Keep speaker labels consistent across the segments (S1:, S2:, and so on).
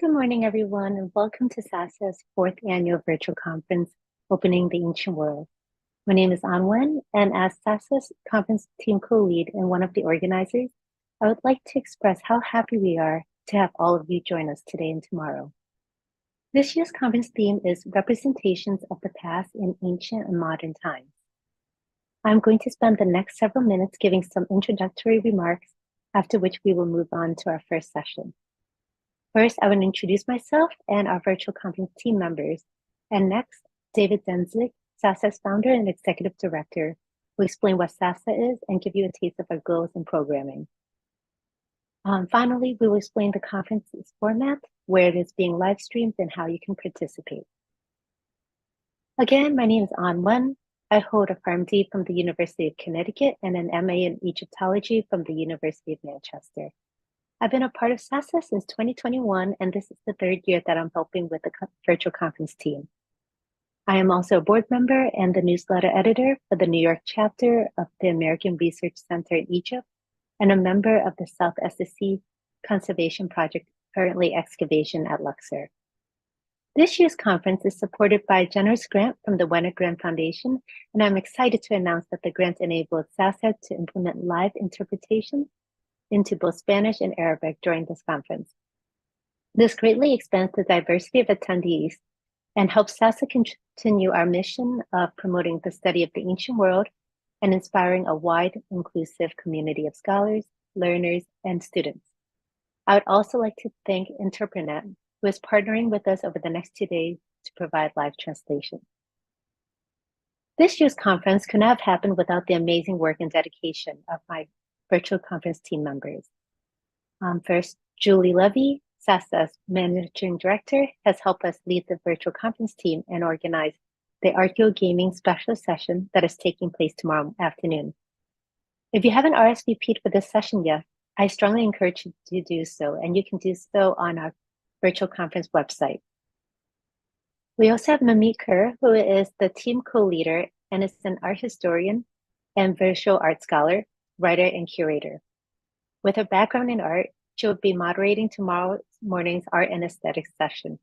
S1: Good morning, everyone, and welcome to SASA's fourth annual virtual conference, Opening the Ancient World. My name is An Wen, and as SASA's conference team co-lead and one of the organizers, I would like to express how happy we are to have all of you join us today and tomorrow. This year's conference theme is Representations of the Past in Ancient and Modern Times. I'm going to spend the next several minutes giving some introductory remarks, after which we will move on to our first session. First, I will introduce myself and our virtual conference team members. And next, David Denzik, SASA's founder and executive director, will explain what SASA is and give you a taste of our goals and programming. Finally, we will explain the conference's format, where it is being live streamed, and how you can participate. Again, my name is An Wen. I hold a PharmD from the University of Connecticut and an MA in Egyptology from the University of Manchester. I've been a part of SASA since 2021, and this is the third year that I'm helping with the virtual conference team. I am also a board member and the newsletter editor for the New York chapter of the American Research Center in Egypt, and a member of the South SSC Conservation Project, currently excavation at Luxor. This year's conference is supported by a generous grant from the Wenner-Gren Foundation, and I'm excited to announce that the grant enabled SASA to implement live interpretation into both Spanish and Arabic during this conference. This greatly expands the diversity of attendees and helps SASA continue our mission of promoting the study of the ancient world and inspiring a wide, inclusive community of scholars, learners, and students. I would also like to thank Interprenet, who is partnering with us over the next 2 days to provide live translation. This year's conference could not have happened without the amazing work and dedication of my virtual conference team members. First, Julie Levy, SASA's managing director, has helped us lead the virtual conference team and organize the Archeo Gaming special session that is taking place tomorrow afternoon. If you haven't RSVP'd for this session yet, I strongly encourage you to do so, and you can do so on our virtual conference website. We also have Mamie Kerr, who is the team co-leader and is an art historian and visual art scholar, writer, and curator. With her background in art, she will be moderating tomorrow morning's art and aesthetics session.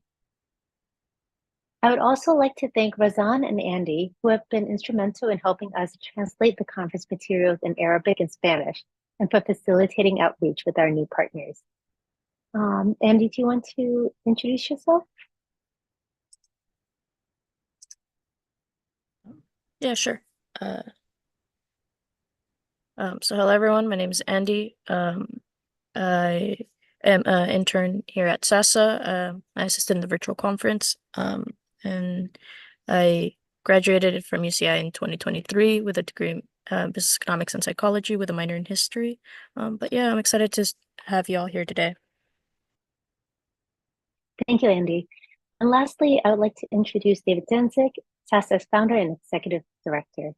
S1: I would also like to thank Razan and Andy, who have been instrumental in helping us translate the conference materials in Arabic and Spanish, and for facilitating outreach with our new partners. Andy, do you want to introduce yourself?
S2: Yeah, sure. So hello, everyone. My name is Andy. I am an intern here at SASA. I assisted in the virtual conference, and I graduated from UCI in 2023 with a degree in business economics and psychology with a minor in history. But yeah, I'm excited to have you all here today.
S1: Thank you, Andy. And lastly, I would like to introduce David Denzik, SASA's founder and executive director.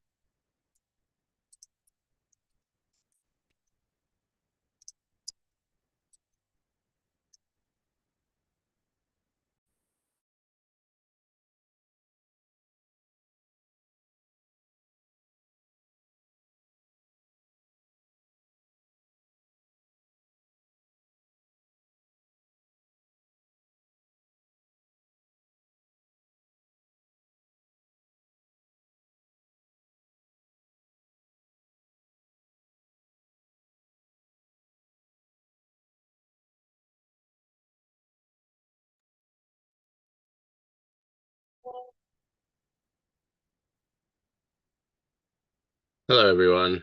S3: Hello, everyone.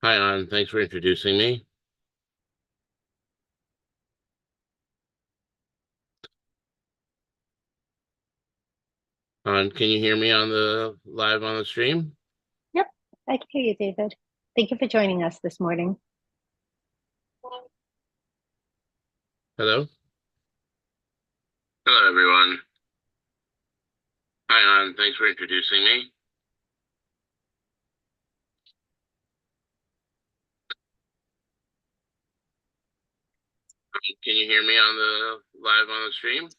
S3: Hi, An. Thanks for introducing me. An, can you hear me on the stream?
S1: Yep, I can hear you, David. Thank you for joining us this morning.
S3: Hello? Hello, everyone. Hi, An. Thanks for introducing me. Can you hear me on the stream?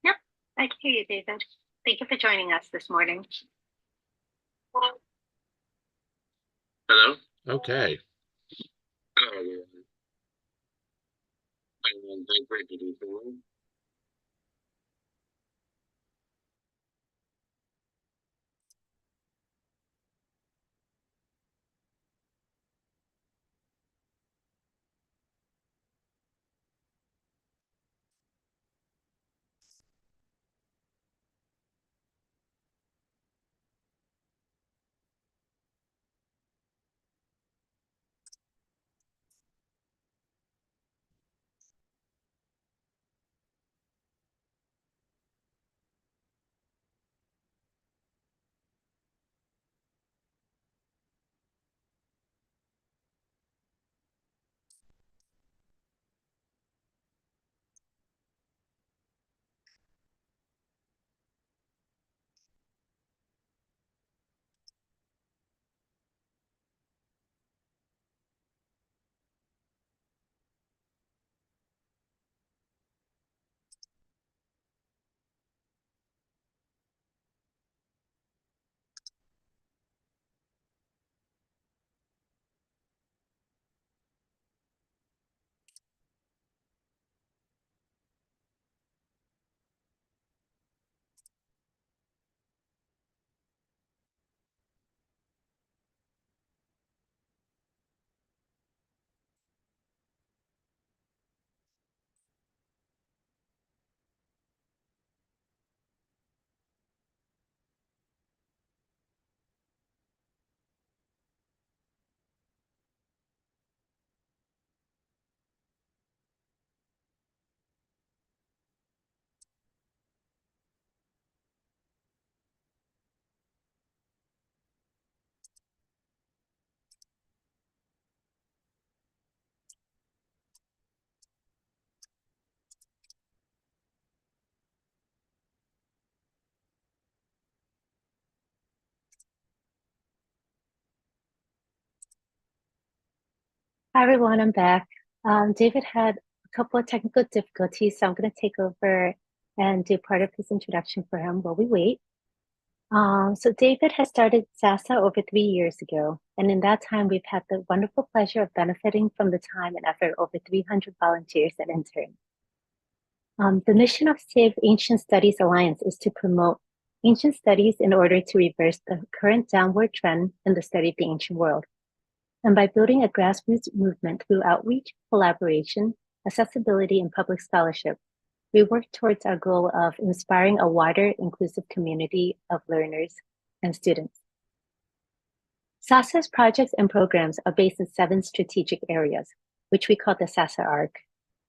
S1: Yep, I can hear you, David. Thank you for joining us this morning.
S3: Hello? Okay. Hello, everyone. And thank you for introducing me.
S1: Hi everyone, I'm back. David had a couple of technical difficulties, so I'm going to take over and do part of his introduction for him while we wait. So David has started SASA over 3 years ago, and in that time, we've had the wonderful pleasure of benefiting from the time and effort of over 300 volunteers and interns. The mission of Save Ancient Studies Alliance is to promote ancient studies in order to reverse the current downward trend in the study of the ancient world. And by building a grassroots movement through outreach, collaboration, accessibility, and public scholarship, we work towards our goal of inspiring a wider, inclusive community of learners and students. SASA's projects and programs are based in 7 strategic areas, which we call the SASA arc.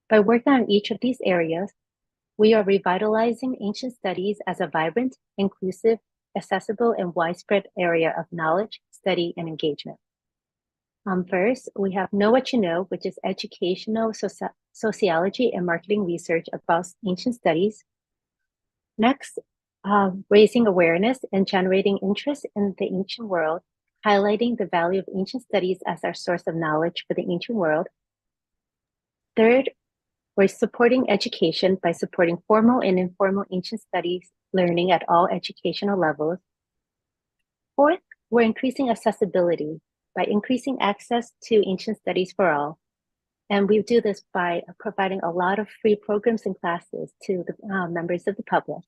S1: By working on each of these areas, we are revitalizing ancient studies as a vibrant, inclusive, accessible, and widespread area of knowledge, study, and engagement. First, we have Know What You Know, which is educational sociology and marketing research about ancient studies. Next, raising awareness and generating interest in the ancient world, highlighting the value of ancient studies as our source of knowledge for the ancient world. Third, we're supporting education by supporting formal and informal ancient studies learning at all educational levels. Fourth, we're increasing accessibility by increasing access to ancient studies for all. And we do this by providing a lot of free programs and classes to the members of the public.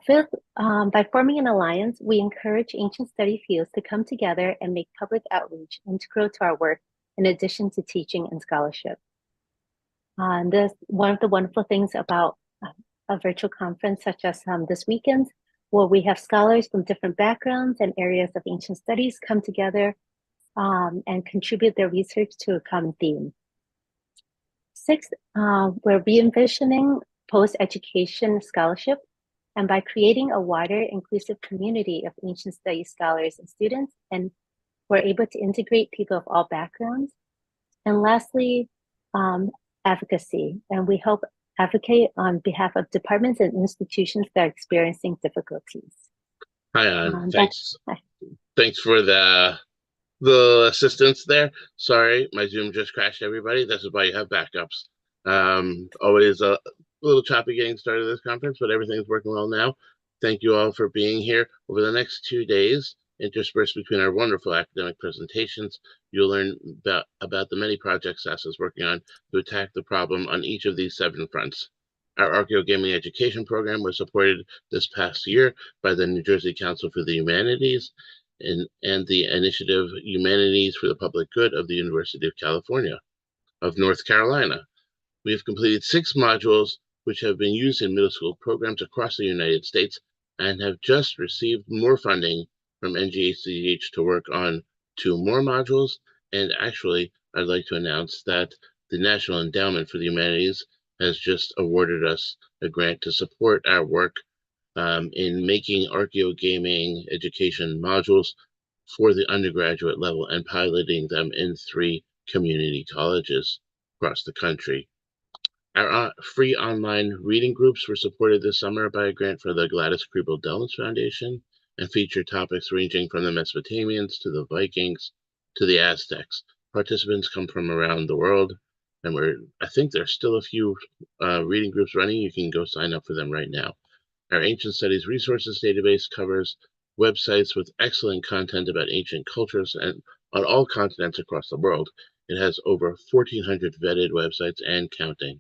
S1: Fifth, by forming an alliance, we encourage ancient study fields to come together and make public outreach and to grow to our work in addition to teaching and scholarship. This one of the wonderful things about a virtual conference such as this weekend, where we have scholars from different backgrounds and areas of ancient studies come together and contribute their research to a common theme. Sixth, we're re-envisioning post-education scholarship, and by creating a wider inclusive community of ancient studies scholars and students, and we're able to integrate people of all backgrounds. And lastly, advocacy, and we help advocate on behalf of departments and institutions that are experiencing difficulties.
S3: Hi, Ann. Thanks for the assistance there. Sorry, my Zoom just crashed, everybody. This is why you have backups. Always a little choppy getting started this conference, but everything's working well now. Thank you all for being here. Over the next 2 days, Interspersed between our wonderful academic presentations, you'll learn about the many projects SASA is working on to attack the problem on each of these 7 fronts. Our Archaeogaming education program was supported this past year by the New Jersey Council for the Humanities and the initiative Humanities for the Public Good of the University of North Carolina. We have completed 6 modules which have been used in middle school programs across the United States and have just received more funding from NGHCH to work on 2 more modules. And actually, I'd like to announce that the National Endowment for the Humanities has just awarded us a grant to support our work in making archaeogaming education modules for the undergraduate level and piloting them in 3 community colleges across the country. Our free online reading groups were supported this summer by a grant for the Gladys Kriebel-Dellens Foundation and feature topics ranging from the Mesopotamians to the Vikings to the Aztecs. Participants come from around the world, and I think there's still a few reading groups running. You can go sign up for them right now. Our Ancient Studies Resources database covers websites with excellent content about ancient cultures and on all continents across the world. It has over 1,400 vetted websites and counting.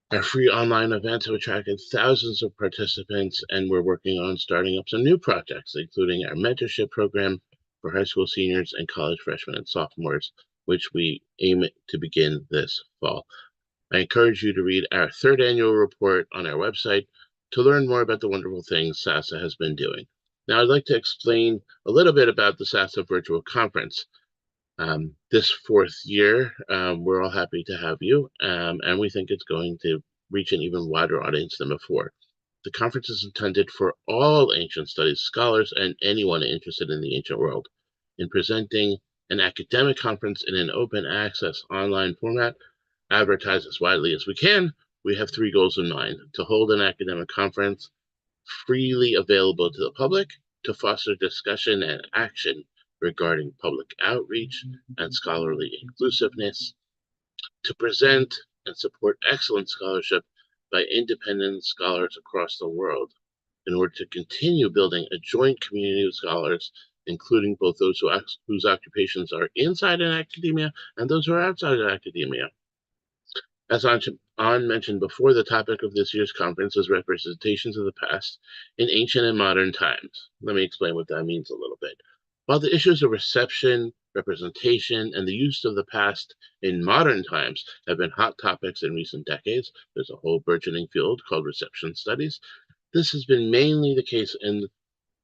S3: Our free online events have attracted thousands of participants, and we're working on starting up some new projects, including our mentorship program for high school seniors and college freshmen and sophomores, which we aim to begin this fall. I encourage you to read our 3rd annual report on our website to learn more about the wonderful things SASA has been doing. Now, I'd like to explain a little bit about the SASA virtual conference. This 4th year, we're all happy to have you, and we think it's going to reach an even wider audience than before. The conference is intended for all ancient studies scholars and anyone interested in the ancient world. In presenting an academic conference in an open access online format, advertised as widely as we can, we have 3 goals in mind: to hold an academic conference freely available to the public, to foster discussion and action regarding public outreach and scholarly inclusiveness, to present and support excellent scholarship by independent scholars across the world in order to continue building a joint community of scholars, including both those whose occupations are inside in academia and those who are outside of academia. As An mentioned before, the topic of this year's conference is representations of the past in ancient and modern times. Let me explain what that means a little bit. While the issues of reception, representation, and the use of the past in modern times have been hot topics in recent decades, there's a whole burgeoning field called reception studies. This has been mainly the case in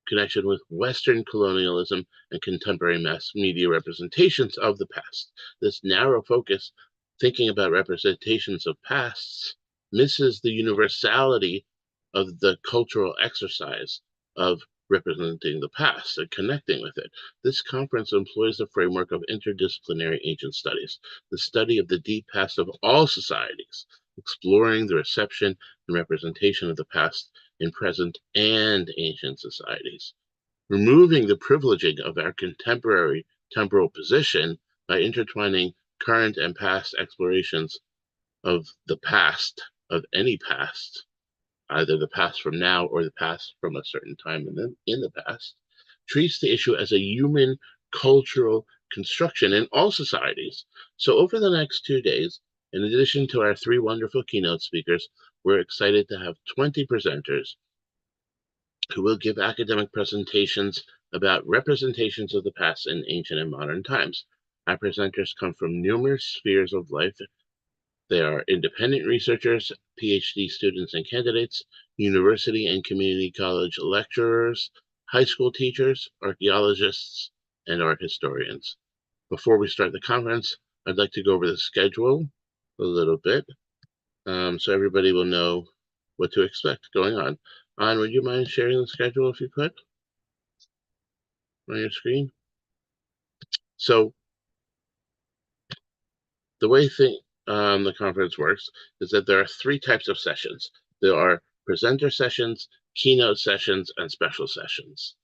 S3: connection with Western colonialism and contemporary mass media representations of the past. This narrow focus, thinking about representations of pasts, misses the universality of the cultural exercise of representing the past and connecting with it. This conference employs the framework of interdisciplinary ancient studies, the study of the deep past of all societies, exploring the reception and representation of the past in present and ancient societies, removing the privileging of our contemporary temporal position by intertwining current and past explorations of the past, of any past, either the past from now or the past from a certain time in the past, treats the issue as a human cultural construction in all societies. So over the next 2 days, in addition to our 3 wonderful keynote speakers, we're excited to have 20 presenters who will give academic presentations about representations of the past in ancient and modern times. Our presenters come from numerous spheres of life. They are independent researchers, PhD students and candidates, university and community college lecturers, high school teachers, archaeologists, and art historians. Before we start the conference, I'd like to go over the schedule a little bit so everybody will know what to expect going on. An, would you mind sharing the schedule if you could on your screen? So the way the conference works is that there are 3 types of sessions. There are presenter sessions, keynote sessions, and special sessions.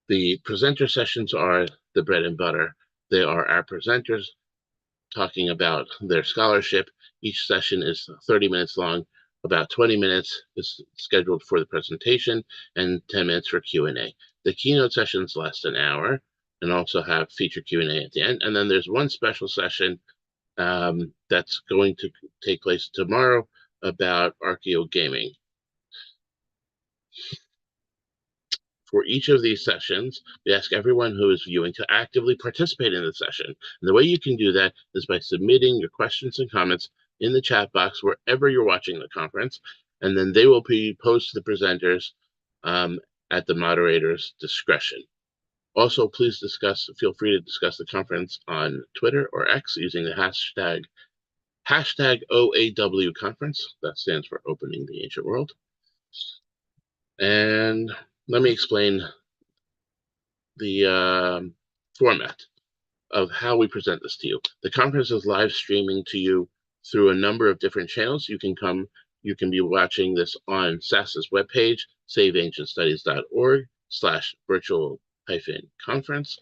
S3: The presenter sessions are the bread and butter. They are our presenters talking about their scholarship. Each session is 30 minutes long. About 20 minutes is scheduled for the presentation and 10 minutes for Q&A. The keynote sessions last an hour and also have feature Q&A at the end. And then there's one special session that's going to take place tomorrow about archaeogaming. For each of these sessions, we ask everyone who is viewing to actively participate in the session. And the way you can do that is by submitting your questions and comments in the chat box wherever you're watching the conference, and then they will be posed to the presenters at the moderator's discretion. Also, please feel free to discuss the conference on Twitter or X using the hashtag OAW conference. That stands for Opening the Ancient World. And let me explain the format of how we present this to you. The conference is live streaming to you through a number of different channels. You can be watching this on SASA's webpage, saveancientstudies.org/virtual-conference,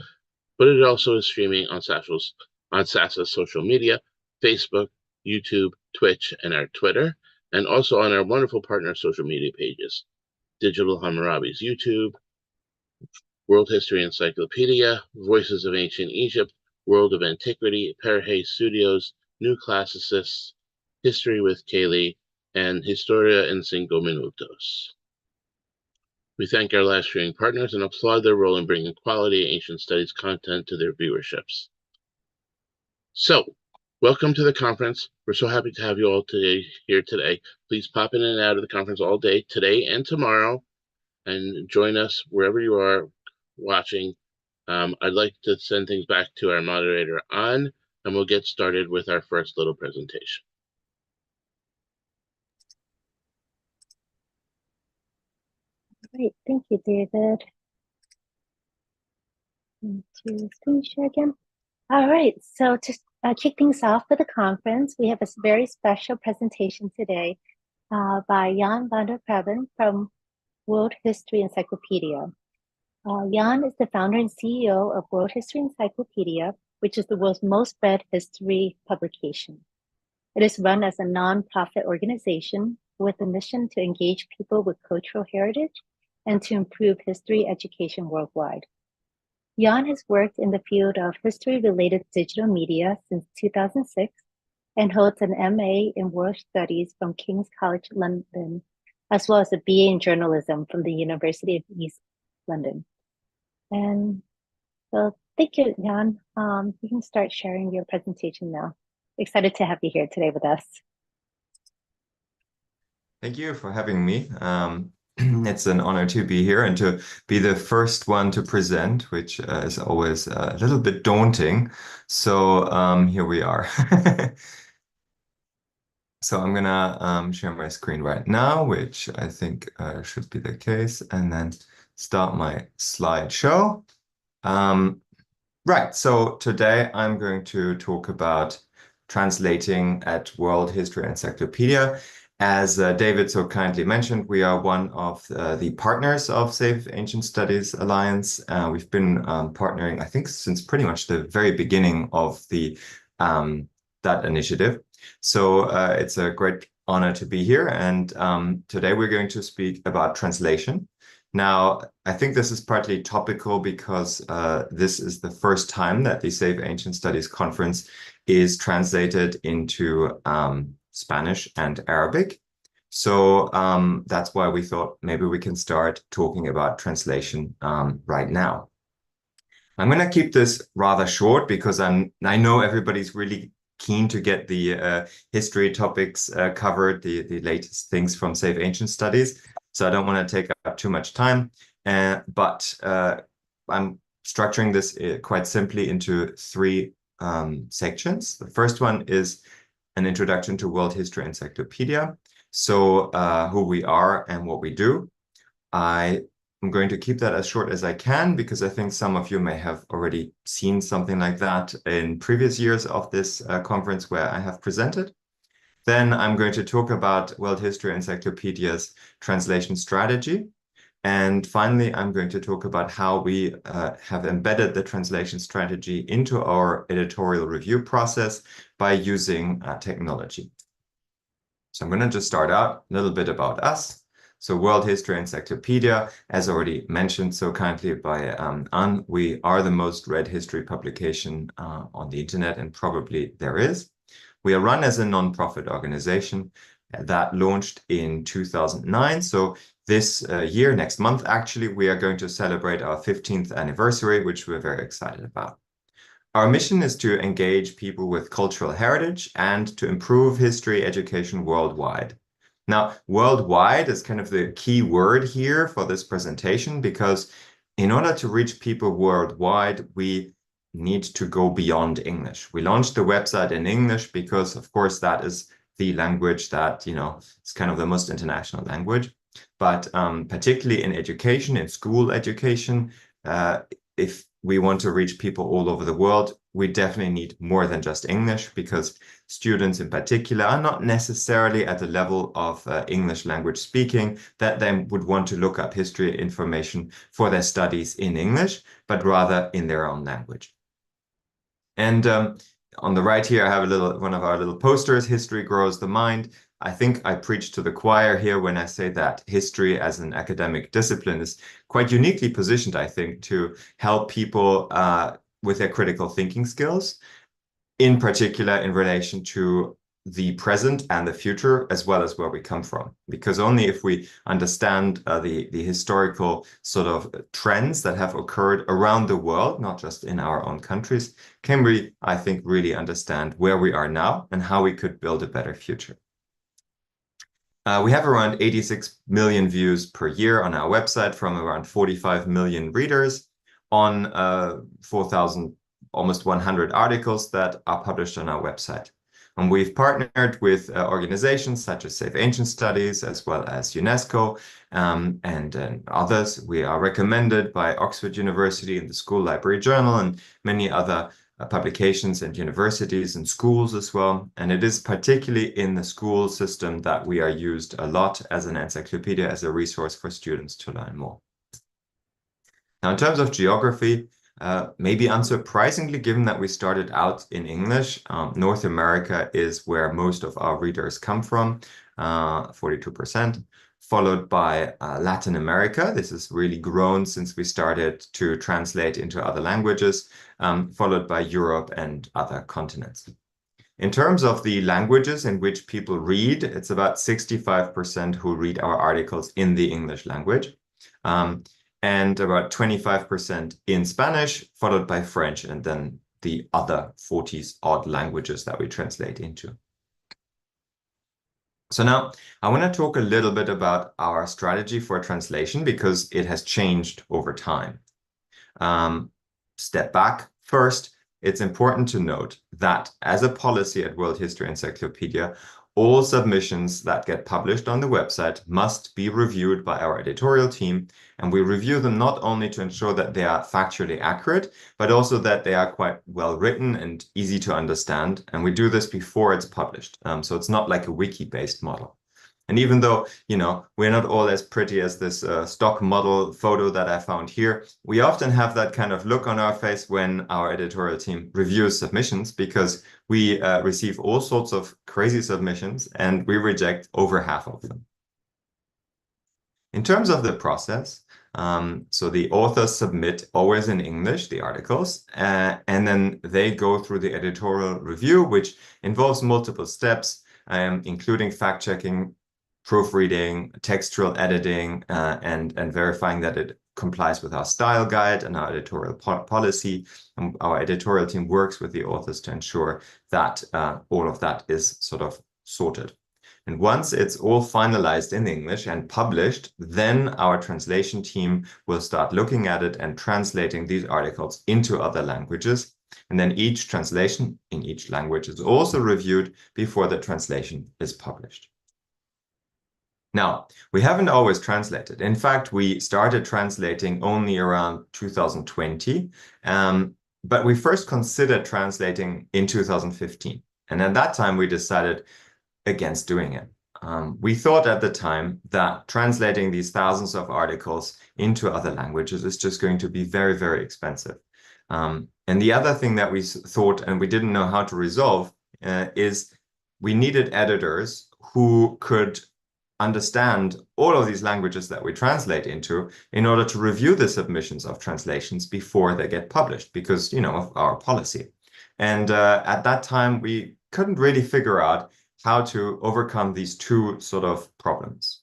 S3: but it also is streaming on SASA's social media, Facebook, YouTube, Twitch, and our Twitter, and also on our wonderful partner social media pages, Digital Hammurabi's YouTube, World History Encyclopedia, Voices of Ancient Egypt, World of Antiquity, Perhe Studios, New Classicists, History with Kayleigh, and Historia en 5 Minutos. We thank our live streaming partners and applaud their role in bringing quality ancient studies content to their viewerships. So, welcome to the conference. We're so happy to have you all here today. Please pop in and out of the conference all day, today and tomorrow, and join us wherever you are watching. I'd like to send things back to our moderator, An, and we'll get started with our first little presentation.
S1: Great, thank you, David. To screen share again. All right, so to kick things off for the conference, we have a very special presentation today by Jan van der Krabben from World History Encyclopedia. Jan is the founder and CEO of World History Encyclopedia, which is the world's most read history publication. It is run as a non-profit organization with a mission to engage people with cultural heritage and to improve history education worldwide. Jan has worked in the field of history-related digital media since 2006 and holds an MA in World Studies from King's College London, as well as a BA in journalism from the University of East London. And so thank you, Jan. You can start sharing your presentation now. Excited to have you here today with us.
S4: Thank you for having me. It's an honor to be here and to be the first one to present, which is always a little bit daunting. So here we are. So I'm gonna share my screen right now, which I think should be the case, and then start my slideshow. Right, so today I'm going to talk about translating at World History Encyclopedia. As David so kindly mentioned, we are one of the partners of Save Ancient Studies Alliance. We've been partnering, I think, since pretty much the very beginning of the that initiative. So it's a great honor to be here. And today we're going to speak about translation. Now, I think this is partly topical because this is the first time that the Save Ancient Studies conference is translated into Spanish and Arabic. So that's why we thought maybe we can start talking about translation right now. I'm going to keep this rather short because I know everybody's really keen to get the history topics covered, the latest things from Save Ancient Studies. So I don't want to take up too much time, but I'm structuring this quite simply into 3 sections. The first one is an introduction to World History Encyclopedia, so who we are and what we do. I am going to keep that as short as I can because I think some of you may have already seen something like that in previous years of this conference where I have presented. Then I'm going to talk about World History Encyclopedia's translation strategy. And finally, I'm going to talk about how we have embedded the translation strategy into our editorial review process by using technology. So I'm going to just start out a little bit about us. So World History Encyclopedia, as already mentioned so kindly by Anne, we are the most read history publication on the internet, and probably there is. We are run as a non-profit organization that launched in 2009. So this year, next month, actually, we are going to celebrate our 15th anniversary, which we're very excited about. Our mission is to engage people with cultural heritage and to improve history education worldwide. Now, worldwide is kind of the key word here for this presentation, because in order to reach people worldwide, we need to go beyond English. We launched the website in English because, of course, that is the language that, it's kind of the most international language. But particularly in education, in school education, if we want to reach people all over the world, we definitely need more than just English, because students in particular are not necessarily at the level of English language speaking that they would want to look up history information for their studies in English, but rather in their own language. And on the right here, I have one of our little posters, History Grows the Mind. I think I preach to the choir here when I say that history as an academic discipline is quite uniquely positioned, I think, to help people with their critical thinking skills, in particular in relation to the present and the future, as well as where we come from. Because only if we understand the historical sort of trends that have occurred around the world, not just in our own countries, can we, I think, really understand where we are now and how we could build a better future. We have around 86 million views per year on our website from around 45 million readers on 4,000, almost 100 articles that are published on our website. And we've partnered with organizations such as Save Ancient Studies, as well as UNESCO and others. We are recommended by Oxford University and the School Library Journal and many other publications and universities and schools as well. And it is particularly in the school system that we are used a lot as an encyclopedia, as a resource for students to learn more. Now, in terms of geography, maybe unsurprisingly, given that we started out in English, North America is where most of our readers come from, 42%, followed by Latin America. This has really grown since we started to translate into other languages, followed by Europe and other continents. In terms of the languages in which people read, it's about 65% who read our articles in the English language. And about 25% in Spanish, followed by French, and then the other 40-odd languages that we translate into. So now I want to talk a little bit about our strategy for translation, because it has changed over time. Step back. First, it's important to note that as a policy at World History Encyclopedia, all submissions that get published on the website must be reviewed by our editorial team, and we review them not only to ensure that they are factually accurate, but also that they are quite well written and easy to understand, and we do this before it's published. So it's not like a wiki-based model. And even though, we're not all as pretty as this stock model photo that I found here, we often have that kind of look on our face when our editorial team reviews submissions, because we receive all sorts of crazy submissions and we reject over half of them. In terms of the process, so the authors submit always in English, the articles, and then they go through the editorial review, which involves multiple steps, including fact-checking, proofreading, textual editing, and verifying that it complies with our style guide and our editorial policy. And our editorial team works with the authors to ensure that all of that is sort of sorted. And once it's all finalized in English and published, then our translation team will start looking at it and translating these articles into other languages. And then each translation in each language is also reviewed before the translation is published. Now, we haven't always translated. In fact, we started translating only around 2020, but we first considered translating in 2015. And at that time, we decided against doing it. We thought at the time that translating these thousands of articles into other languages is just going to be very, very expensive. And the other thing that we thought, and we didn't know how to resolve, is we needed editors who could understand all of these languages that we translate into in order to review the submissions of translations before they get published, because, you know, of our policy. And at that time, we couldn't really figure out how to overcome these two sort of problems.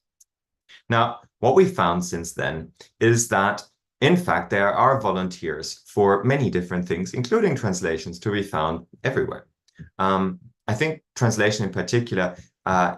S4: Now, what we found since then is that, in fact, there are volunteers for many different things, including translations, to be found everywhere. I think translation in particular,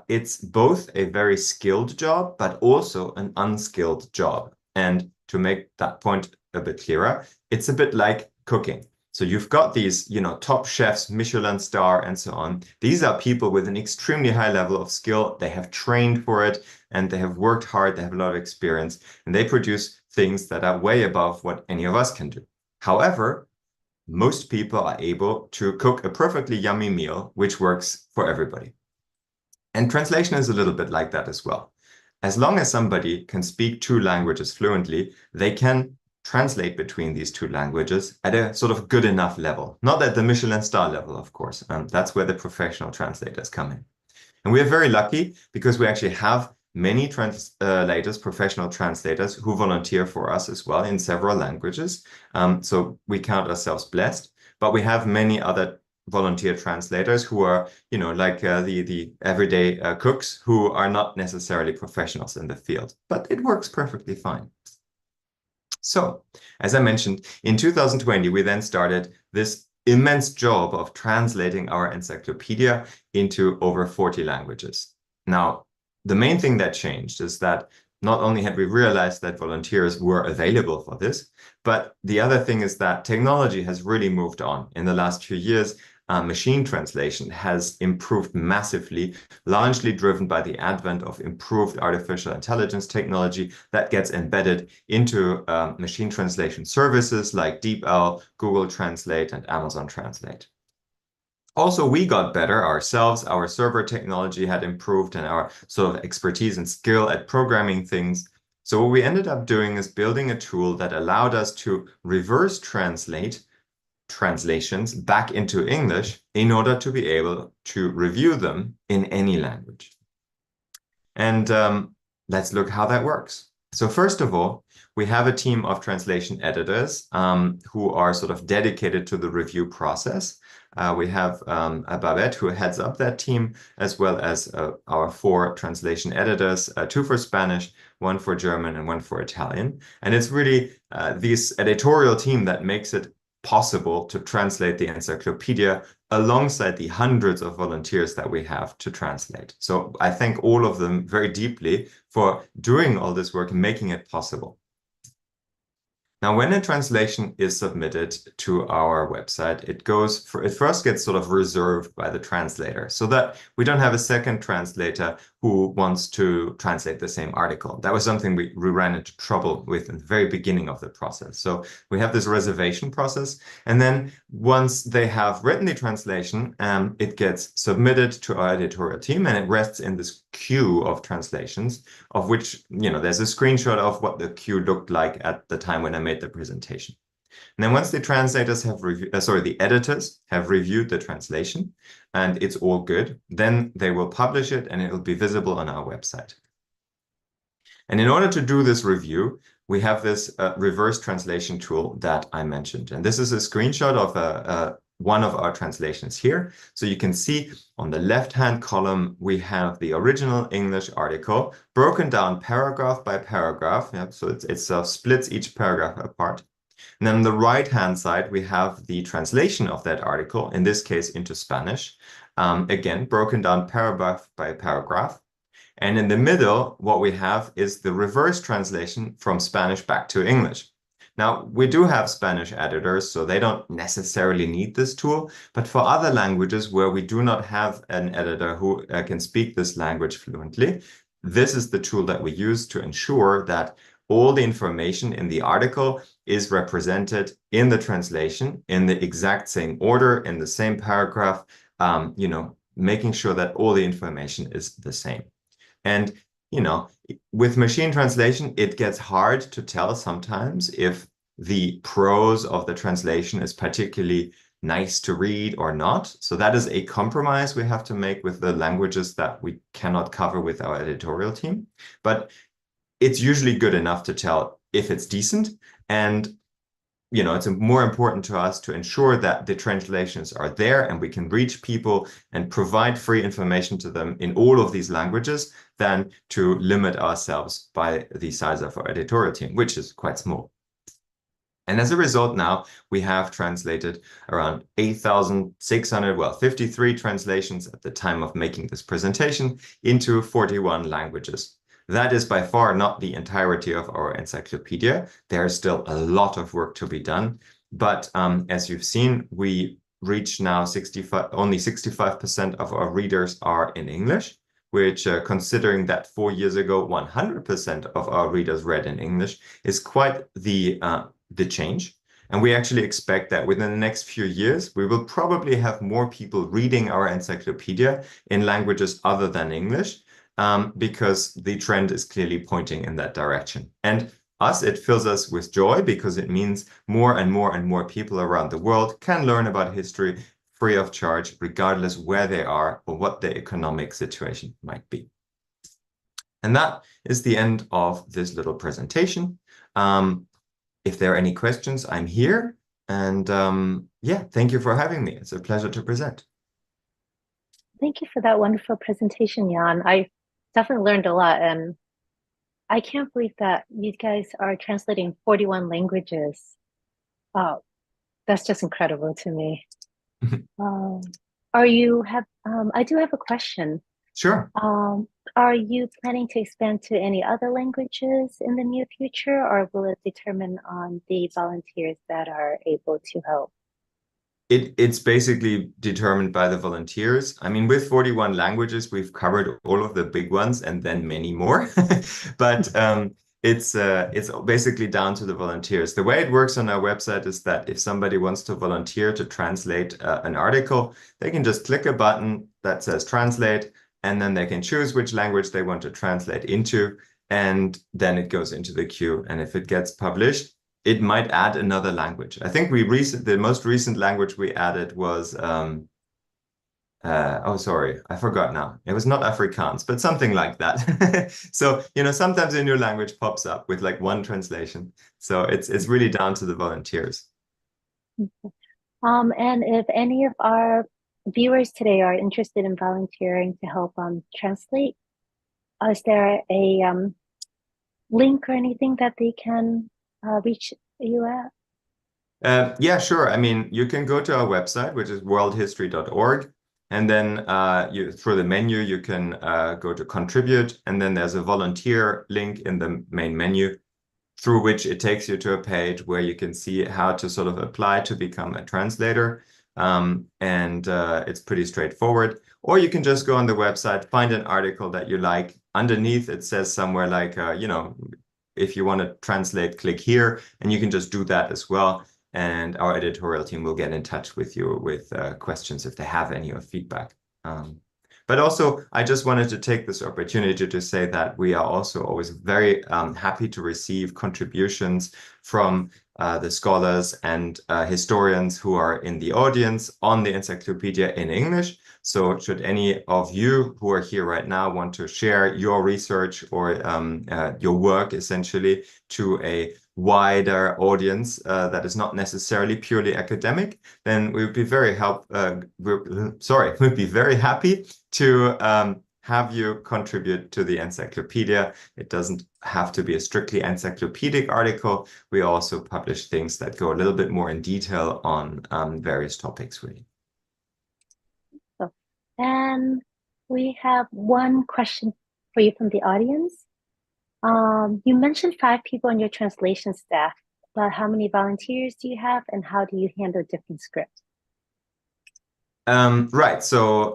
S4: it's both a very skilled job, but also an unskilled job. And to make that point a bit clearer, it's a bit like cooking. So you've got these, you know, top chefs, Michelin star, and so on. These are people with an extremely high level of skill. They have trained for it, and they have worked hard. They have a lot of experience, and they produce things that are way above what any of us can do. However, most people are able to cook a perfectly yummy meal, which works for everybody. And translation is a little bit like that as well. As long as somebody can speak two languages fluently, they can translate between these two languages at a sort of good enough level. Not at the Michelin star level, of course. That's where the professional translators come in. And we are very lucky because we actually have many translators, professional translators, who volunteer for us as well in several languages. So we count ourselves blessed, but we have many other volunteer translators who are, you know, like the everyday cooks who are not necessarily professionals in the field, but it works perfectly fine. So, as I mentioned, in 2020, we then started this immense job of translating our encyclopedia into over 40 languages. Now, the main thing that changed is that not only had we realized that volunteers were available for this, but the other thing is that technology has really moved on. In the last few years, machine translation has improved massively, largely driven by the advent of improved artificial intelligence technology that gets embedded into machine translation services like DeepL, Google Translate, and Amazon Translate. Also, we got better ourselves. Our server technology had improved and our sort of expertise and skill at programming things. So what we ended up doing is building a tool that allowed us to reverse translate translations back into English in order to be able to review them in any language. And let's look how that works. So first of all, we have a team of translation editors who are sort of dedicated to the review process. We have Babette, who heads up that team, as well as our 4 translation editors, 2 for Spanish, 1 for German, and 1 for Italian. And it's really this editorial team that makes it possible to translate the encyclopedia alongside the hundreds of volunteers that we have to translate. So I thank all of them very deeply for doing all this work and making it possible. Now, when a translation is submitted to our website, it first gets sort of reserved by the translator so that we don't have a second translator who wants to translate the same article. That was something we ran into trouble with in the very beginning of the process. So we have this reservation process, and then once they have written the translation, it gets submitted to our editorial team, and it rests in this queue of translations, of which, you know, there's a screenshot of what the queue looked like at the time when I made the presentation. And then once the translators have the editors have reviewed the translation and it's all good, then they will publish it and it will be visible on our website. And in order to do this review, we have this reverse translation tool that I mentioned. And this is a screenshot of one of our translations here. So you can see on the left-hand column, we have the original English article broken down paragraph by paragraph. Yeah, so it splits each paragraph apart. And then on the right-hand side, we have the translation of that article, in this case into Spanish, again, broken down paragraph by paragraph. And in the middle, what we have is the reverse translation from Spanish back to English. Now, we do have Spanish editors, so they don't necessarily need this tool. But for other languages where we do not have an editor who can speak this language fluently, this is the tool that we use to ensure that all the information in the article is represented in the translation in the exact same order, in the same paragraph, you know, making sure that all the information is the same. And, you know, with machine translation, it gets hard to tell sometimes if the prose of the translation is particularly nice to read or not. So that is a compromise we have to make with the languages that we cannot cover with our editorial team. But it's usually good enough to tell if it's decent. And it's more important to us to ensure that the translations are there and we can reach people and provide free information to them in all of these languages than to limit ourselves by the size of our editorial team, which is quite small. And as a result, now we have translated around 8,600, well, 53 translations at the time of making this presentation into 41 languages. That is by far not the entirety of our encyclopedia. There is still a lot of work to be done. But as you've seen, we reach now only 65% of our readers are in English, which considering that 4 years ago, 100% of our readers read in English is quite the change. And we actually expect that within the next few years, we will probably have more people reading our encyclopedia in languages other than English. Because the trend is clearly pointing in that direction. And it fills us with joy because it means more and more and more people around the world can learn about history free of charge, regardless where they are or what their economic situation might be. And that is the end of this little presentation. If there are any questions, I'm here. And yeah, thank you for having me. It's a pleasure to present.
S1: Thank you for that wonderful presentation, Jan. I definitely learned a lot, and I can't believe that you guys are translating 41 languages. Oh, that's just incredible to me. I do have a question.
S4: Sure.
S1: Are you planning to expand to any other languages in the near future, or will it determine on the volunteers that are able to help?
S4: It's basically determined by the volunteers. I mean, with 41 languages, we've covered all of the big ones and then many more. But it's basically down to the volunteers. The way it works on our website is that if somebody wants to volunteer to translate an article, they can just click a button that says translate, and then they can choose which language they want to translate into, and then it goes into the queue. And if it gets published, it might add another language. I think the most recent language we added was, oh, sorry, I forgot now. It was not Afrikaans, but something like that. So, sometimes a new language pops up with like one translation. So it's really down to the volunteers.
S1: And if any of our viewers today are interested in volunteering to help translate, is there a link or anything that they can reach you at?
S4: Yeah, sure. I mean, you can go to our website, which is worldhistory.org. And then through the menu, you can go to contribute. And then there's a volunteer link in the main menu through which it takes you to a page where you can see how to sort of apply to become a translator. And it's pretty straightforward. Or you can just go on the website, find an article that you like. Underneath, it says somewhere like, if you want to translate, click here, and you can just do that as well. And our editorial team will get in touch with you with questions if they have any or feedback. But also, I just wanted to take this opportunity to say that we are also always very happy to receive contributions from the scholars and historians who are in the audience on the encyclopedia in English. So should any of you who are here right now want to share your research or your work essentially to a wider audience that is not necessarily purely academic, then we would be very we'd be very happy to have you contribute to the encyclopedia. It doesn't have to be a strictly encyclopedic article. We also publish things that go a little bit more in detail on various topics, really.
S1: And we have one question for you from the audience. You mentioned 5 people on your translation staff, but how many volunteers do you have, and how do you handle different scripts?
S4: Right, so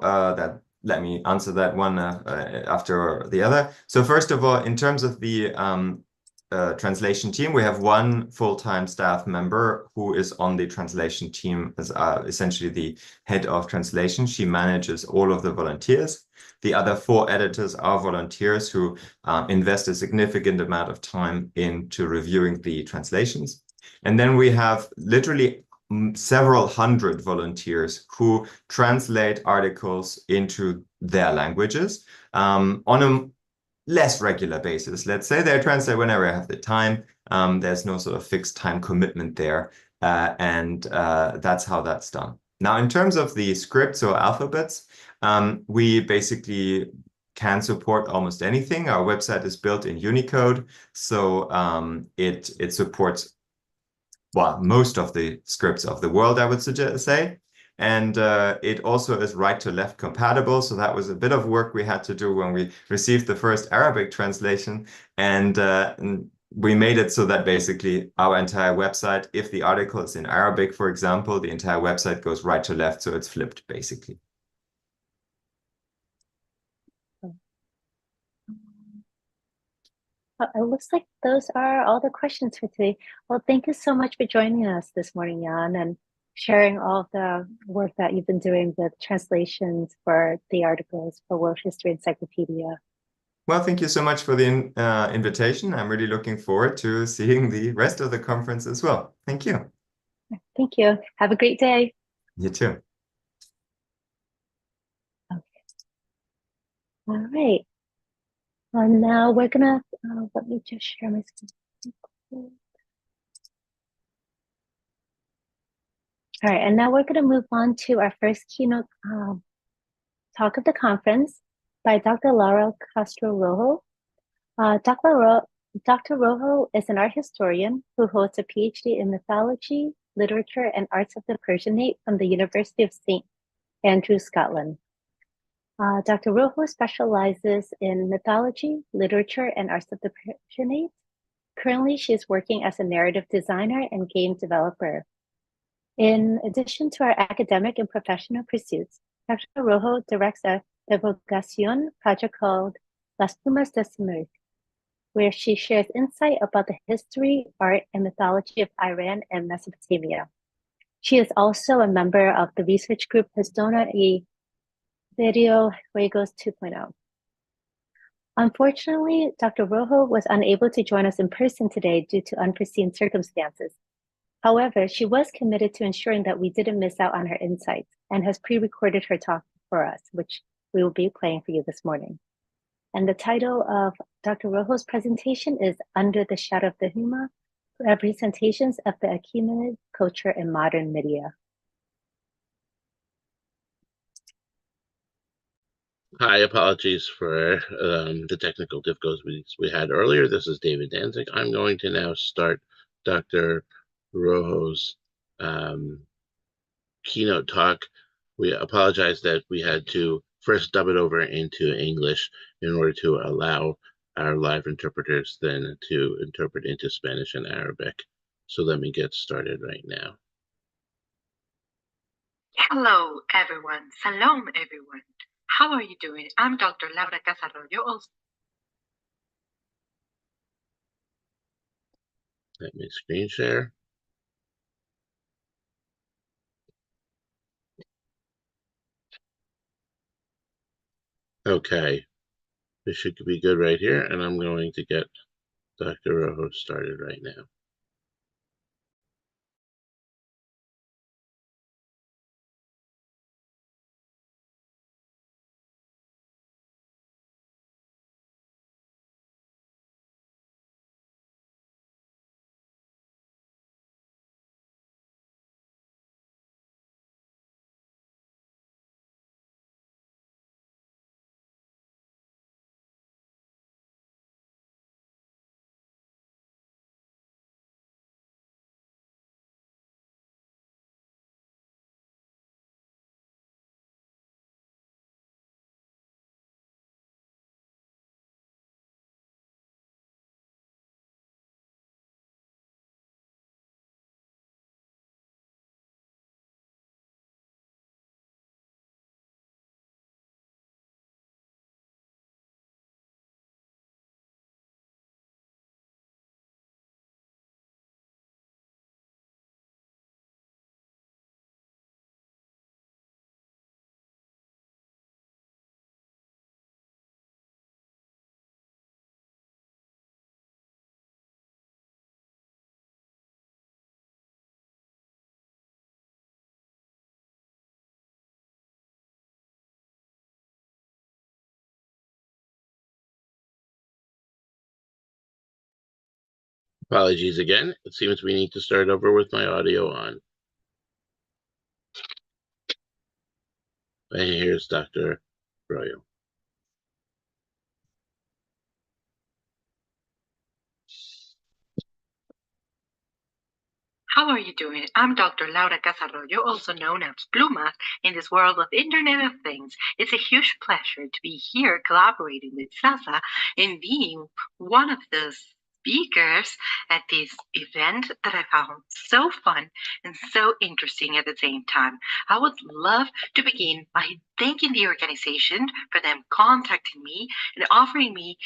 S4: let me answer that one after the other. So first of all, in terms of the translation team, we have one full-time staff member who is on the translation team as essentially the head of translation. She manages all of the volunteers. The other 4 editors are volunteers who invest a significant amount of time into reviewing the translations. And then we have literally several hundred volunteers who translate articles into their languages on a less regular basis. Let's say they translate whenever I have the time. There's no sort of fixed time commitment there. And that's how that's done. Now, in terms of the scripts or alphabets, we basically can support almost anything. Our website is built in Unicode, so it supports, well, most of the scripts of the world, I would say. And it also is right to left compatible. So that was a bit of work we had to do when we received the first Arabic translation. And we made it so that basically our entire website, if the article is in Arabic, for example, the entire website goes right to left. So it's flipped, basically.
S1: It looks like those are all the questions for today. Well, thank you so much for joining us this morning, Jan, and sharing all of the work that you've been doing with translations for the articles for World History Encyclopedia.
S4: Well, thank you so much for the invitation. I'm really looking forward to seeing the rest of the conference as well. Thank you.
S1: Thank you. Have a great day.
S4: You too.
S1: Okay. All right. And now we're gonna, let me just share my screen. All right, and now we're gonna move on to our first keynote talk of the conference by Dr. Laura Castro-Rojo. Dr. Rojo is an art historian who holds a PhD in mythology, literature, and arts of the Persianate from the University of St. Andrews, Scotland. Dr. Rojo specializes in mythology, literature, and arts of the Persianate. Currently, she is working as a narrative designer and game developer. In addition to our academic and professional pursuits, Dr. Rojo directs a divulgación project called Las Plumas de Semo, where she shares insight about the history, art, and mythology of Iran and Mesopotamia. She is also a member of the research group Historia y Videojuegos 2.0. Unfortunately, Dr. Rojo was unable to join us in person today due to unforeseen circumstances. However, she was committed to ensuring that we didn't miss out on her insights and has pre-recorded her talk for us, which we will be playing for you this morning. And the title of Dr. Rojo's presentation is Under the Shadow of the Huma, Representations of the Achaemenid Culture in Modern Media.
S3: Hi, apologies for the technical difficulties we had earlier. This is David Danzig. I'm going to now start Dr. Rojo's keynote talk. We apologize that we had to first dub it over into English in order to allow our live interpreters then to interpret into Spanish and Arabic. So let me get started right now.
S5: Hello, everyone. Salam, everyone. How are you doing? I'm Dr. Laura Casarroyo.
S3: Let me screen share. Okay, this should be good right here, and I'm going to get Dr. Rojo started right now. Apologies again. It seems we need to start over with my audio on. And here's Dr. Royo.
S5: How are you doing? I'm Dr. Laura Casarroyo, also known as Pluma, in this world of Internet of Things. It's a huge pleasure to be here collaborating with SASA and being one of the speakers at this event that I found so fun and so interesting at the same time. I would love to begin by thanking the organization for them contacting me and offering me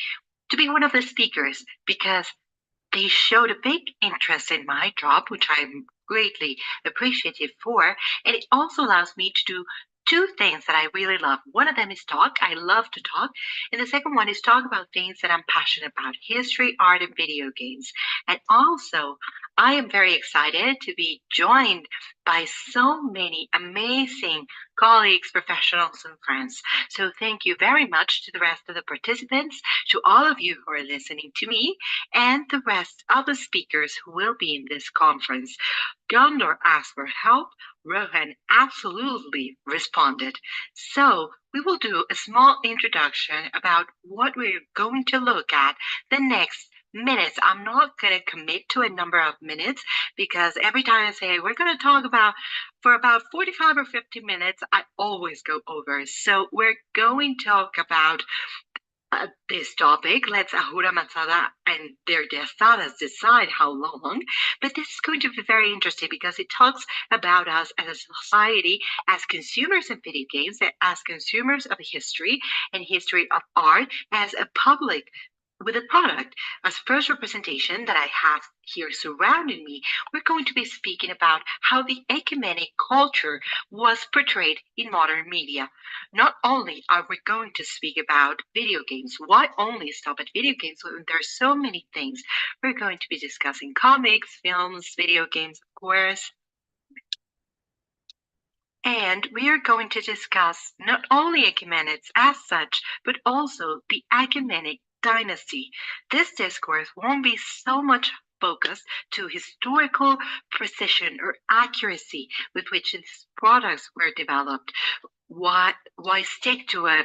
S5: to be one of the speakers, because they showed a big interest in my job, which I'm greatly appreciative for. And it also allows me to do two things that I really love. One of them is talk. I love to talk. And the second one is talk about things that I'm passionate about: history, art, and video games. And also, I am very excited to be joined by so many amazing colleagues, professionals, and friends. So thank you very much to the rest of the participants, to all of you who are listening to me, and the rest of the speakers who will be in this conference. Gondor asked for help. Rohan absolutely responded. So we will do a small introduction about what we're going to look at the next minutes. I'm not going to commit to a number of minutes, because every time I say we're going to talk about for about 45 or 50 minutes, I always go over. So we're going to talk about this topic. Let's Ahura Mazda and their desadas decide how long. But this is going to be very interesting because it talks about us as a society, as consumers of video games, as consumers of history and history of art, as a public with a product. As first representation that I have here surrounding me, we're going to be speaking about how the ecumenic culture was portrayed in modern media. Not only are we going to speak about video games, why only stop at video games when there are so many things? We're going to be discussing comics, films, video games, of course. And we are going to discuss not only ecumenics as such, but also the ecumenic dynasty. This discourse won't be so much focused to historical precision or accuracy with which these products were developed. Why stick to a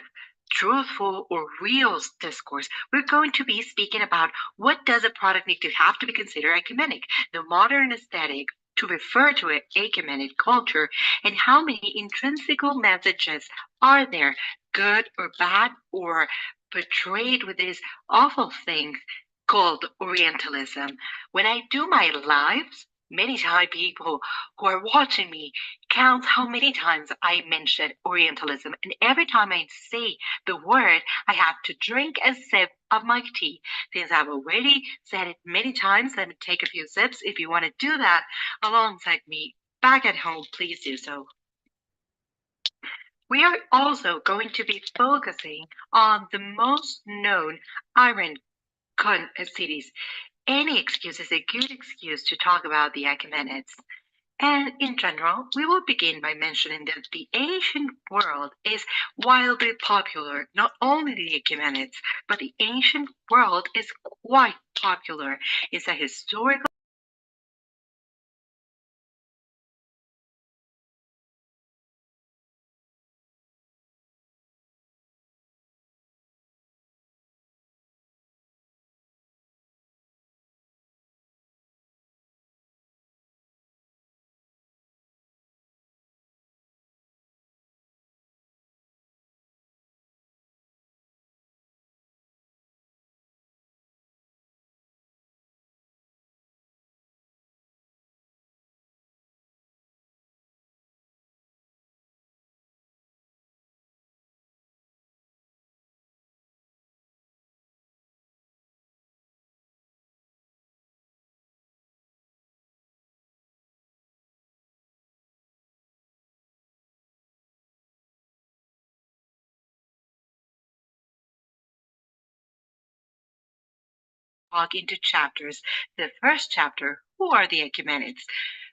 S5: truthful or real discourse? We're going to be speaking about what does a product need to have to be considered ecumenic, the modern aesthetic to refer to an ecumenic culture, and how many intrinsic messages are there, good or bad, or portrayed with this awful thing called Orientalism. When I do my lives, many times people who are watching me count how many times I mention Orientalism. And every time I say the word, I have to drink a sip of my tea. Since I've already said it many times, let me take a few sips. If you want to do that alongside me back at home, please do so. We are also going to be focusing on the most known Iron cities. Any excuse is a good excuse to talk about the Achaemenids. And in general, we will begin by mentioning that the ancient world is wildly popular. Not only the Achaemenids, but the ancient world is quite popular. It's a historical talk into chapters. The first chapter, who are the Achaemenids?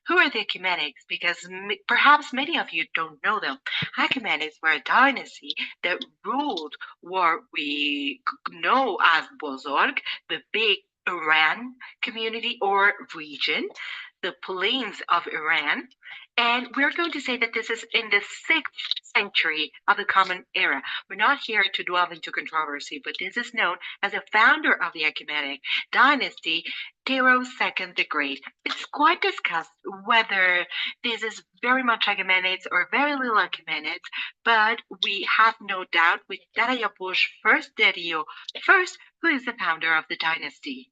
S5: Who are the Achaemenids? Because perhaps many of you don't know them. Achaemenids were a dynasty that ruled what we know as Bozorg, the big Iran community or region, the plains of Iran. And we're going to say that this is in the 6th century of the Common Era. We're not here to delve into controversy, but this is known as the founder of the Ecumenic dynasty, Tero II the Great. It's quite discussed whether this is very much Ecumenids or very little Ecumenids, but we have no doubt with Darayapush first Dario first, who is the founder of the dynasty.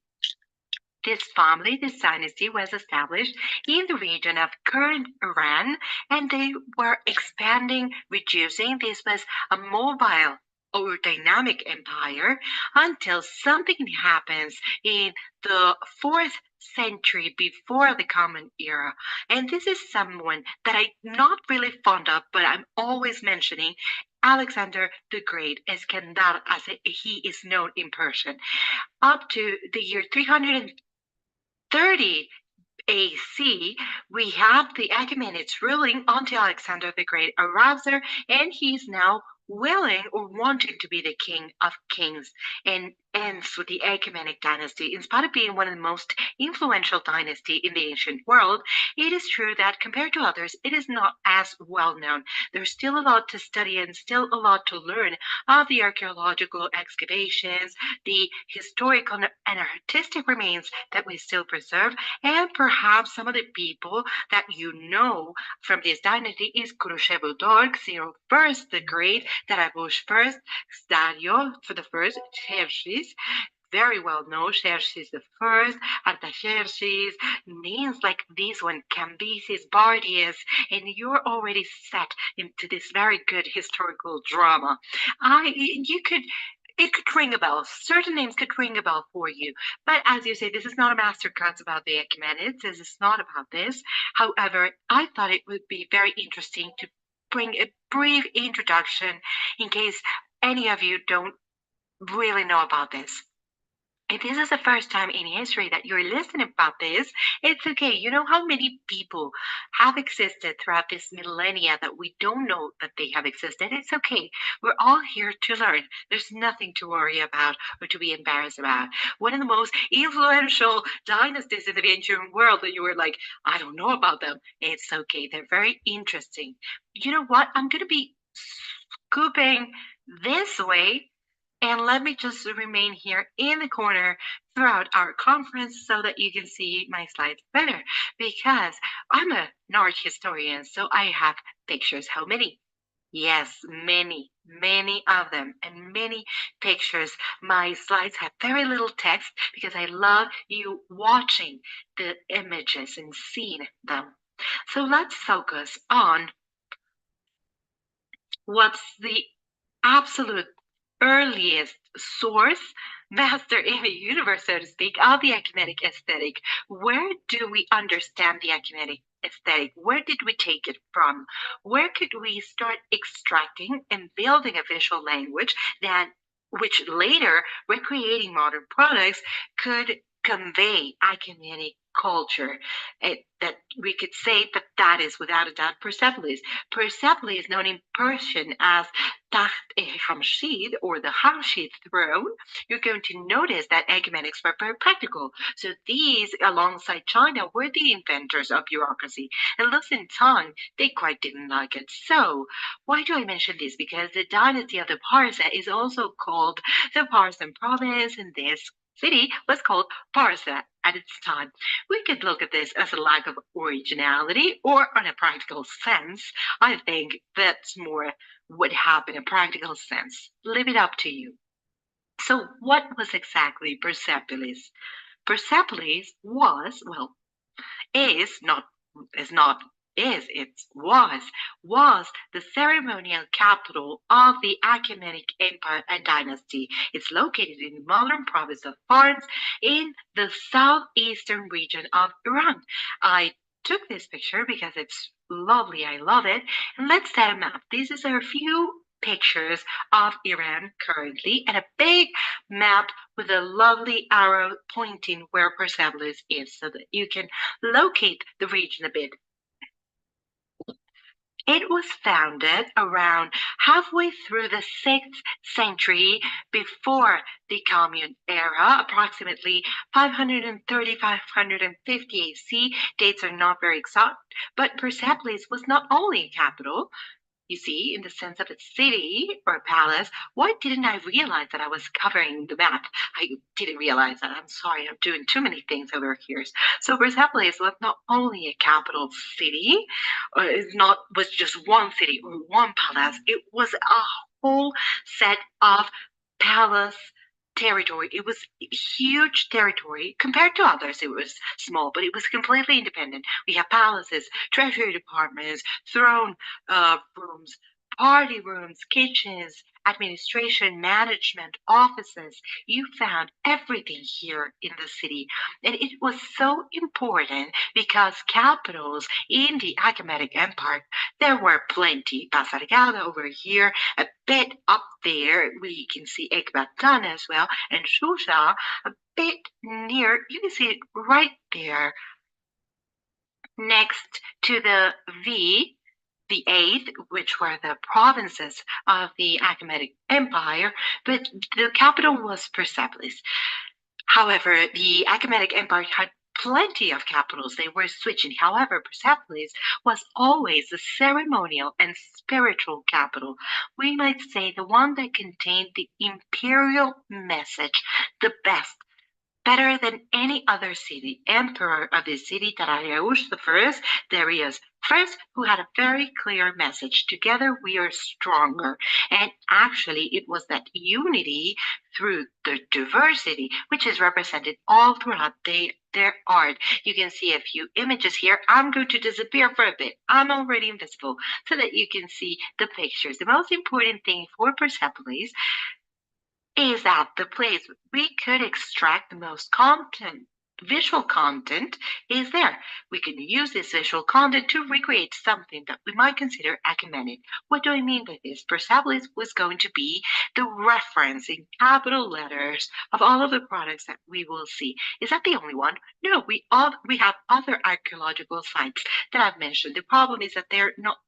S5: This family, this dynasty, was established in the region of current Iran, and they were expanding, reducing. This was a mobile or dynamic empire until something happens in the 4th century before the Common Era. And this is someone that I'm not really fond of, but I'm always mentioning, Alexander the Great, Iskandar, as he is known in Persian. Up to the year 330 AC, we have the Achaemenids ruling until Alexander the Great arrives there, and he's now willing or wanting to be the king of kings, and ends with the Achaemenic dynasty. In spite of being one of the most influential dynasty in the ancient world, it is true that compared to others, it is not as well known. There's still a lot to study and still a lot to learn of the archaeological excavations, the historical and artistic remains that we still preserve, and perhaps some of the people that you know from this dynasty is Khrushchev-Dork, Cyril I the Great, Darayapush first, Dario for the first, Xerxes, very well known, Xerxes the First, Artaxerxes, names like this one, Cambyses, Bardius, and you're already set into this very good historical drama. It could ring a bell. Certain names could ring a bell for you. But as you say, this is not a masterclass about the Achaemenids. This is not about this. However, I thought it would be very interesting to bring a brief introduction in case any of you don't really know about this. If this is the first time in history that you're listening about this, it's okay. You know how many people have existed throughout this millennia that we don't know that they have existed? It's okay. We're all here to learn. There's nothing to worry about or to be embarrassed about. One of the most influential dynasties in the ancient world that you were like, I don't know about them. It's okay. They're very interesting. You know what? I'm going to be scooping this way, and let me just remain here in the corner throughout our conference so that you can see my slides better, because I'm an art historian, so I have pictures. How many? Yes, many of them, and many pictures. My slides have very little text because I love you watching the images and seeing them. So let's focus on what's the absolute earliest source, master in the universe, so to speak, of the Achaemenid aesthetic. Where do we understand the Achaemenid aesthetic? Where did we take it from? Where could we start extracting and building a visual language that, which later, recreating modern products, could convey Achaemenid culture? That we could say that is without a doubt Persepolis. Persepolis is known in Persian as Taht-e-Hamshid, or the Hamshid throne. You're going to notice that Achaemenids were very practical. So these, alongside China, were the inventors of bureaucracy. And listen, Tang, they quite didn't like it. So why do I mention this? Because the dynasty of the Parsa is also called the Parsan province, and this city was called Parsa at its time. We could look at this as a lack of originality, or on a practical sense. I think that's more what happened, a practical sense. Leave it up to you. So what was exactly Persepolis? Persepolis was, well, was the ceremonial capital of the Achaemenid Empire and dynasty. It's located in the modern province of Fars in the southeastern region of Iran. I took this picture because it's lovely. I love it. And let's set a map. This is a few pictures of Iran currently, and a big map with a lovely arrow pointing where Persepolis is, so that you can locate the region a bit. It was founded around halfway through the 6th century before the Commune era, approximately 530-550 AC. Dates are not very exact, but Persepolis was not only a capital, you see, in the sense of a city or a palace. Why didn't I realize that I was covering the map? I didn't realize that. I'm sorry, I'm doing too many things over here. So Persepolis was not only a capital city, or was just one city or one palace. It was a whole set of palace territory. It was a huge territory. Compared to others, it was small, but it was completely independent. We have palaces, treasury departments, throne rooms, party rooms, kitchens, administration, management, offices. You found everything here in the city. And it was so important because capitals in the Achaemenid Empire, there were plenty. Pasargada over here, a bit up there, we can see Ecbatana as well, and Susa, a bit near, you can see it right there next to the V, the 8th, which were the provinces of the Achaemenid Empire, but the capital was Persepolis. However, the Achaemenid Empire had plenty of capitals. They were switching. However, Persepolis was always the ceremonial and spiritual capital. We might say the one that contained the imperial message, the best, better than any other city. Emperor of the city, Darius I, Darius first, who had a very clear message. Together we are stronger. And actually it was that unity through the diversity, which is represented all throughout their art. You can see a few images here. I'm going to disappear for a bit. I'm already invisible so that you can see the pictures. The most important thing for Persepolis is that the place we could extract the most content, visual content, is there. We can use this visual content to recreate something that we might consider Achaemenid. What do I mean by this? Persepolis was going to be the reference in capital letters of all of the products that we will see. Is that the only one? No, we have other archaeological sites that I've mentioned. The problem is that they're not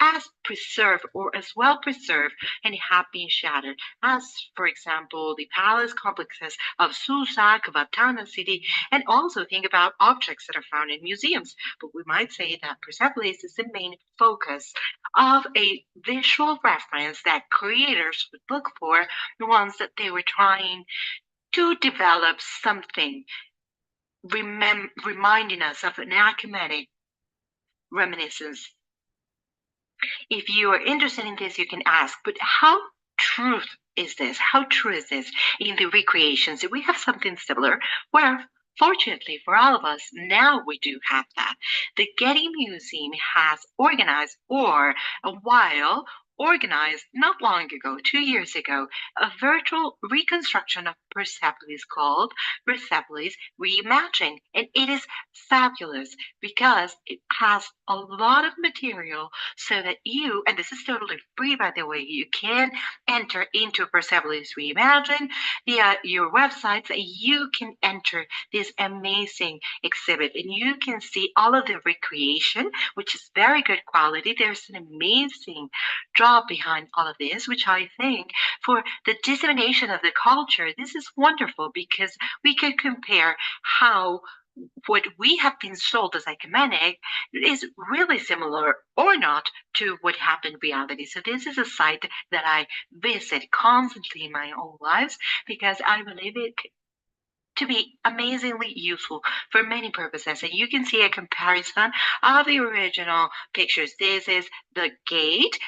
S5: as preserved or as well preserved and have been shattered as, for example, the palace complexes of Susa, Vatana city, and also think about objects that are found in museums. But we might say that Persepolis is the main focus of a visual reference that creators would look for, the ones that they were trying to develop something, reminding us of an Achaemenid reminiscence. If you are interested in this, you can ask, but how true is this? How true is this in the recreations? We have something similar where, fortunately for all of us, now we do have that. The Getty Museum has organized, or a while, organized not long ago, 2 years ago, a virtual reconstruction of Persepolis called Persepolis Reimagined. And it is fabulous because it has a lot of material so that you, and this is totally free by the way, you can enter into Persepolis Reimagined via your websites. You can enter this amazing exhibit and you can see all of the recreation, which is very good quality. There's an amazing job behind all of this, which I think for the dissemination of the culture, this is wonderful because we can compare how what we have been sold as Ecumenic is really similar or not to what happened in reality. So this is a site that I visit constantly in my own lives because I believe it to be amazingly useful for many purposes. And you can see a comparison of the original pictures. This is the gate.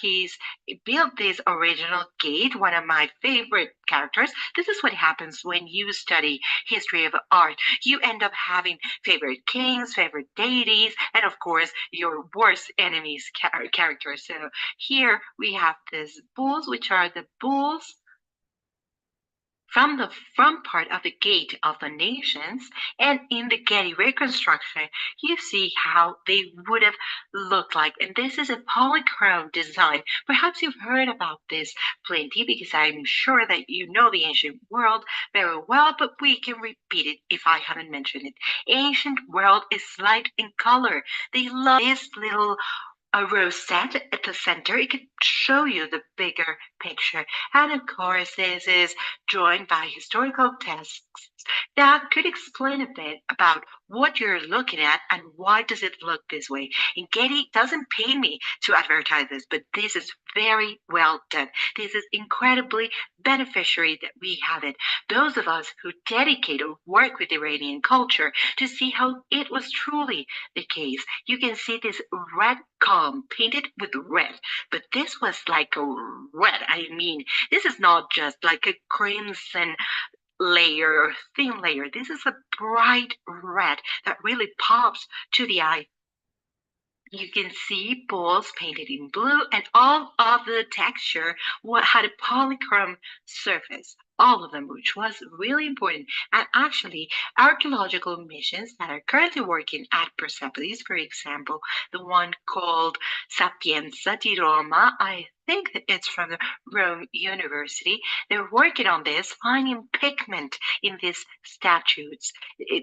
S5: He's built this original gate, one of my favorite characters. This is what happens when you study history of art. You end up having favorite kings, favorite deities, and of course, your worst enemies characters. So here we have these bulls, which are the bulls from the front part of the Gate of the Nations, and in the Getty reconstruction, you see how they would have looked like. And this is a polychrome design. Perhaps you've heard about this plenty because I'm sure that you know the ancient world very well, but we can repeat it if I haven't mentioned it. Ancient world is light in color. They love this little a rosette at the center. It could show you the bigger picture. And of course, this is joined by historical texts that could explain a bit about what you're looking at and why does it look this way. And Getty doesn't pay me to advertise this, but this is very well done. This is incredibly beneficiary that we have it. Those of us who dedicate or work with Iranian culture to see how it was truly the case. You can see this red column painted with red, but this was like a red. I mean, this is not just like a crimson layer or thin layer. This is a bright red that really pops to the eye. You can see balls painted in blue, and all of the texture had a polychrome surface, all of them, which was really important. And actually, archaeological missions that are currently working at Persepolis, for example, the one called Sapienza di Roma, I think that it's from the Rome University. They're working on this, finding pigment in these statues.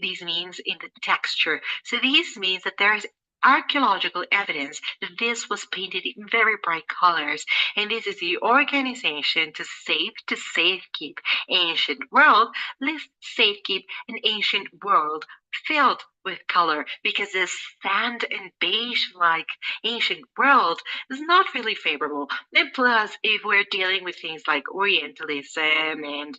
S5: These means in the texture. So these means that there is archaeological evidence that this was painted in very bright colors, and this is the organization to safekeep ancient world. Let's safekeep an ancient world filled with color, because this sand and beige like ancient world is not really favorable. And plus, if we're dealing with things like Orientalism and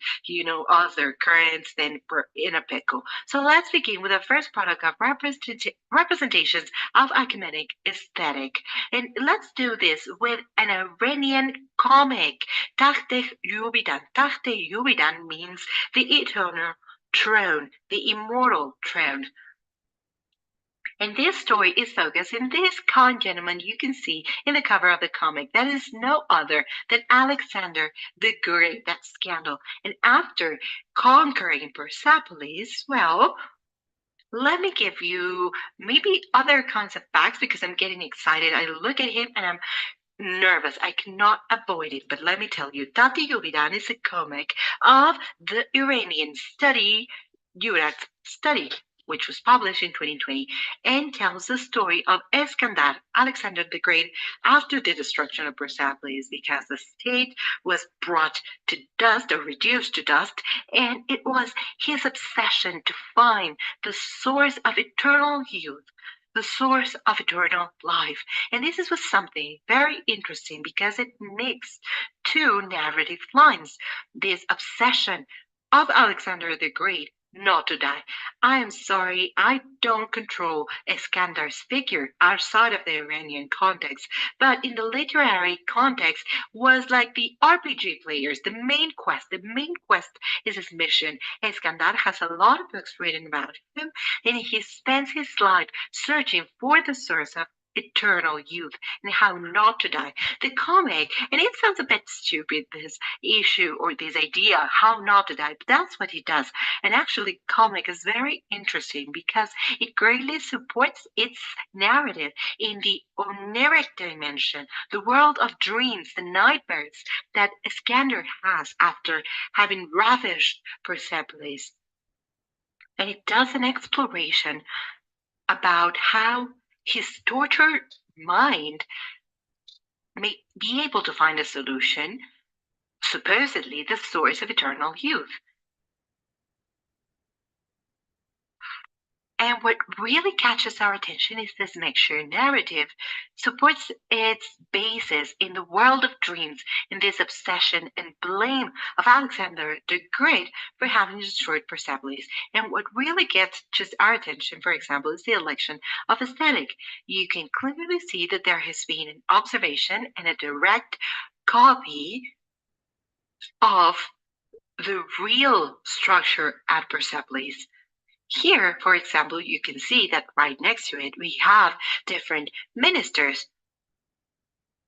S5: other currents, then we're in a pickle. So let's begin with the first product of representations of ecumenic aesthetic, and let's do this with an Iranian comic. Takhte Yubidan means the eternal throne, the immortal throne. And this story is focused in this kind gentleman you can see in the cover of the comic. That is no other than Alexander the Great, that scandal. And after conquering Persepolis, well, let me give you maybe other kinds of facts, because I'm getting excited. I look at him and I'm nervous. I cannot avoid it. But let me tell you, Tati Yubidan is a comic of the Iranian study, Yurak study, which was published in 2020, and tells the story of Iskandar, Alexander the Great, after the destruction of Persepolis, because the state was brought to dust or reduced to dust, and it was his obsession to find the source of eternal youth, the source of eternal life. And this was something very interesting, because it makes two narrative lines. This obsession of Alexander the Great not to die. I am sorry, I don't control Iskandar's figure outside of the Iranian context, but in the literary context was like the RPG players, the main quest. The main quest is his mission. Iskandar has a lot of books written about him, and he spends his life searching for the source of eternal youth and how not to die. The comic, and it sounds a bit stupid, this issue or this idea, how not to die, but that's what he does. And actually, comic is very interesting because it greatly supports its narrative in the oniric dimension, the world of dreams, the nightmares that Iskander has after having ravished Persepolis. And it does an exploration about how his tortured mind may be able to find a solution, supposedly the source of eternal youth. And what really catches our attention is this mixture narrative supports its basis in the world of dreams, in this obsession and blame of Alexander the Great for having destroyed Persepolis. And what really gets just our attention, for example, is the election of aesthetic. You can clearly see that there has been an observation and a direct copy of the real structure at Persepolis. Here, for example, you can see that right next to it, we have different ministers.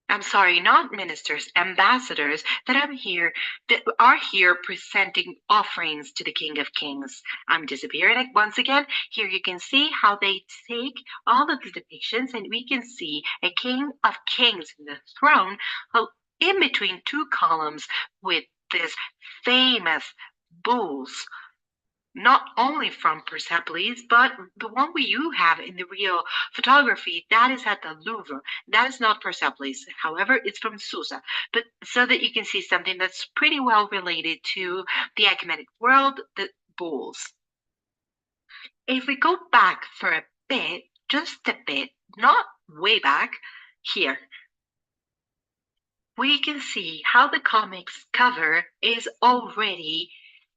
S5: I'm sorry, not ministers, ambassadors that are here presenting offerings to the King of Kings. I'm disappearing once again. Here you can see how they take all of the depictions, and we can see a King of Kings in the throne in between two columns with this famous bulls not only from Persepolis, but the one you have in the real photography, that is at the Louvre. That is not Persepolis. However, it's from Susa. But so that you can see something that's pretty well related to the Achaemenid world, the bulls. If we go back for a bit, just a bit, not way back, here, we can see how the comic's cover is already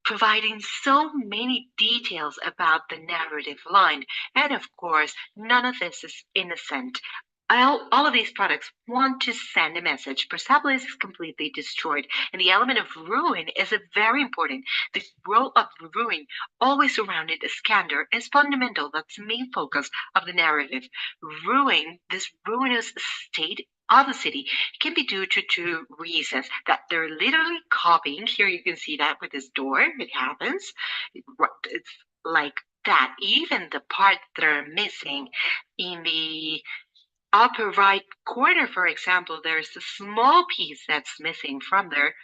S5: providing so many details about the narrative line. And of course, none of this is innocent. All of these products want to send a message. Persepolis is completely destroyed, and the element of ruin is very important. The role of ruin, always surrounded Iskander, is fundamental. That's the main focus of the narrative. Ruin, this ruinous state of the city, can be due to two reasons: that they're literally copying. Here you can see that with this door. It happens. It's like that. Even the parts that are missing in the upper right corner, for example, there's a small piece that's missing from there.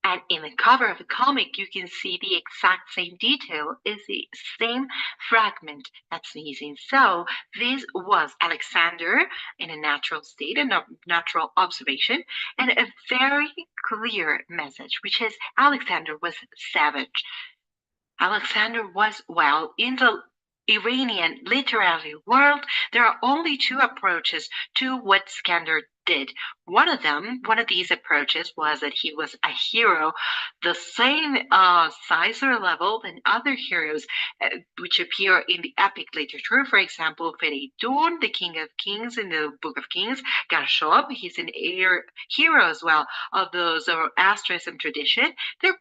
S5: And in the cover of the comic, you can see the exact same detail. Is the same fragment that's missing. So this was Alexander in a natural state, a natural observation, and a very clear message, which is Alexander was savage. Alexander was, well, in the Iranian literary world, there are only two approaches to what Iskander did. One of these approaches was that he was a hero, the same size or level than other heroes which appear in the epic literature. For example, Feridun, the King of Kings in the Book of Kings, Garshob, he's an hero as well of the Zoroastrianism tradition. They're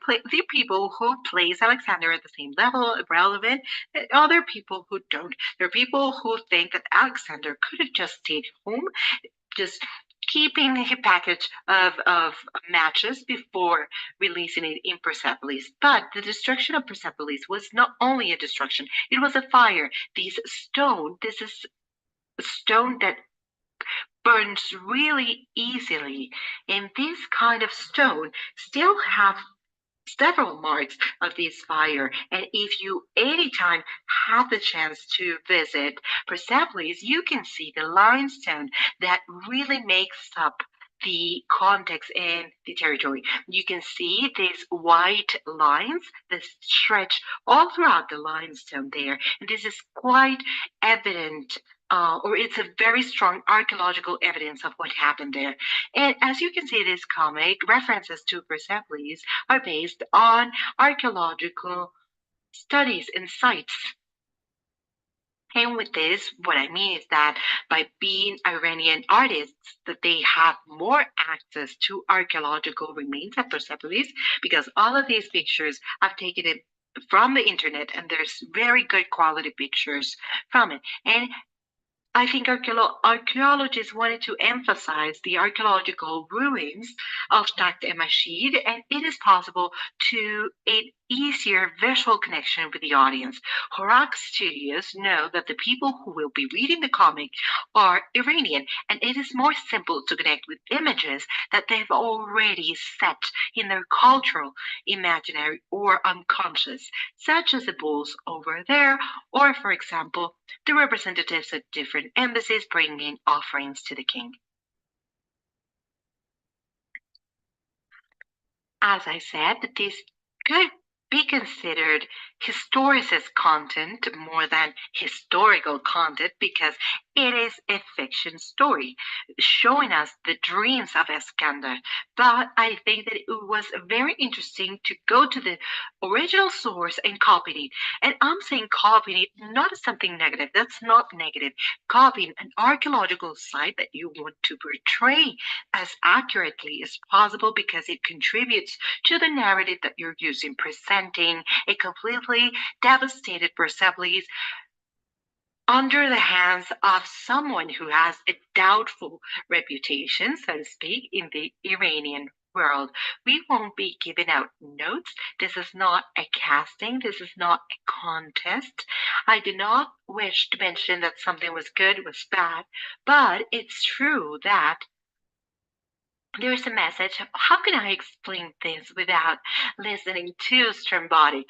S5: people who place Alexander at the same level, relevant, and other people who don't. There are people who think that Alexander could have just stayed home, just keeping a package of matches before releasing it in Persepolis. But the destruction of Persepolis was not only a destruction, it was a fire. This is a stone that burns really easily. And this kind of stone still have several marks of this fire. And if you anytime have the chance to visit Persepolis, you can see the limestone that really makes up the context and the territory. You can see these white lines that stretch all throughout the limestone there. And this is quite evident, or it's a very strong archaeological evidence of what happened there. And as you can see, this comic references to Persepolis are based on archaeological studies and sites. And with this, what I mean is that by being Iranian artists, that they have more access to archaeological remains at Persepolis, because all of these pictures I've taken it from the internet, and there's very good quality pictures from it. And I think archaeologists wanted to emphasize the archaeological ruins of Takht Mashid, and it is possible to an easier visual connection with the audience. Horak Studios know that the people who will be reading the comic are Iranian, and it is more simple to connect with images that they've already set in their cultural, imaginary, or unconscious, such as the bulls over there, or, for example, the representatives of different embassies bringing offerings to the king. As I said, this could be considered historicist content more than historical content, because it is a fiction story showing us the dreams of Iskander. But I think that it was very interesting to go to the original source and copy it. And I'm saying copying it not as something negative. That's not negative. Copying an archaeological site that you want to portray as accurately as possible, because it contributes to the narrative that you're using, presenting a completely devastated Persepolis under the hands of someone who has a doubtful reputation, so to speak, in the Iranian world. We won't be giving out notes. This is not a casting. This is not a contest. I do not wish to mention that something was good, was bad, but it's true that there's a message. How can I explain this without listening too strombotic?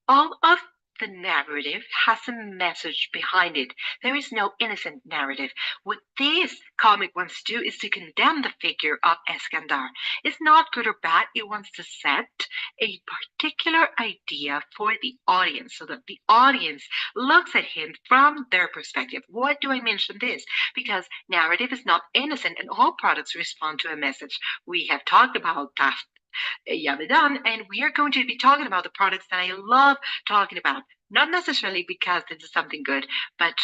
S5: All of the narrative has a message behind it. There is no innocent narrative. What this comic wants to do is to condemn the figure of Eskandar. It's not good or bad. It wants to set a particular idea for the audience so that the audience looks at him from their perspective. What do I mention this? Because narrative is not innocent and all products respond to a message. We have talked about that Yavidan, and we are going to be talking about the products that I love talking about. Not necessarily because this is something good, but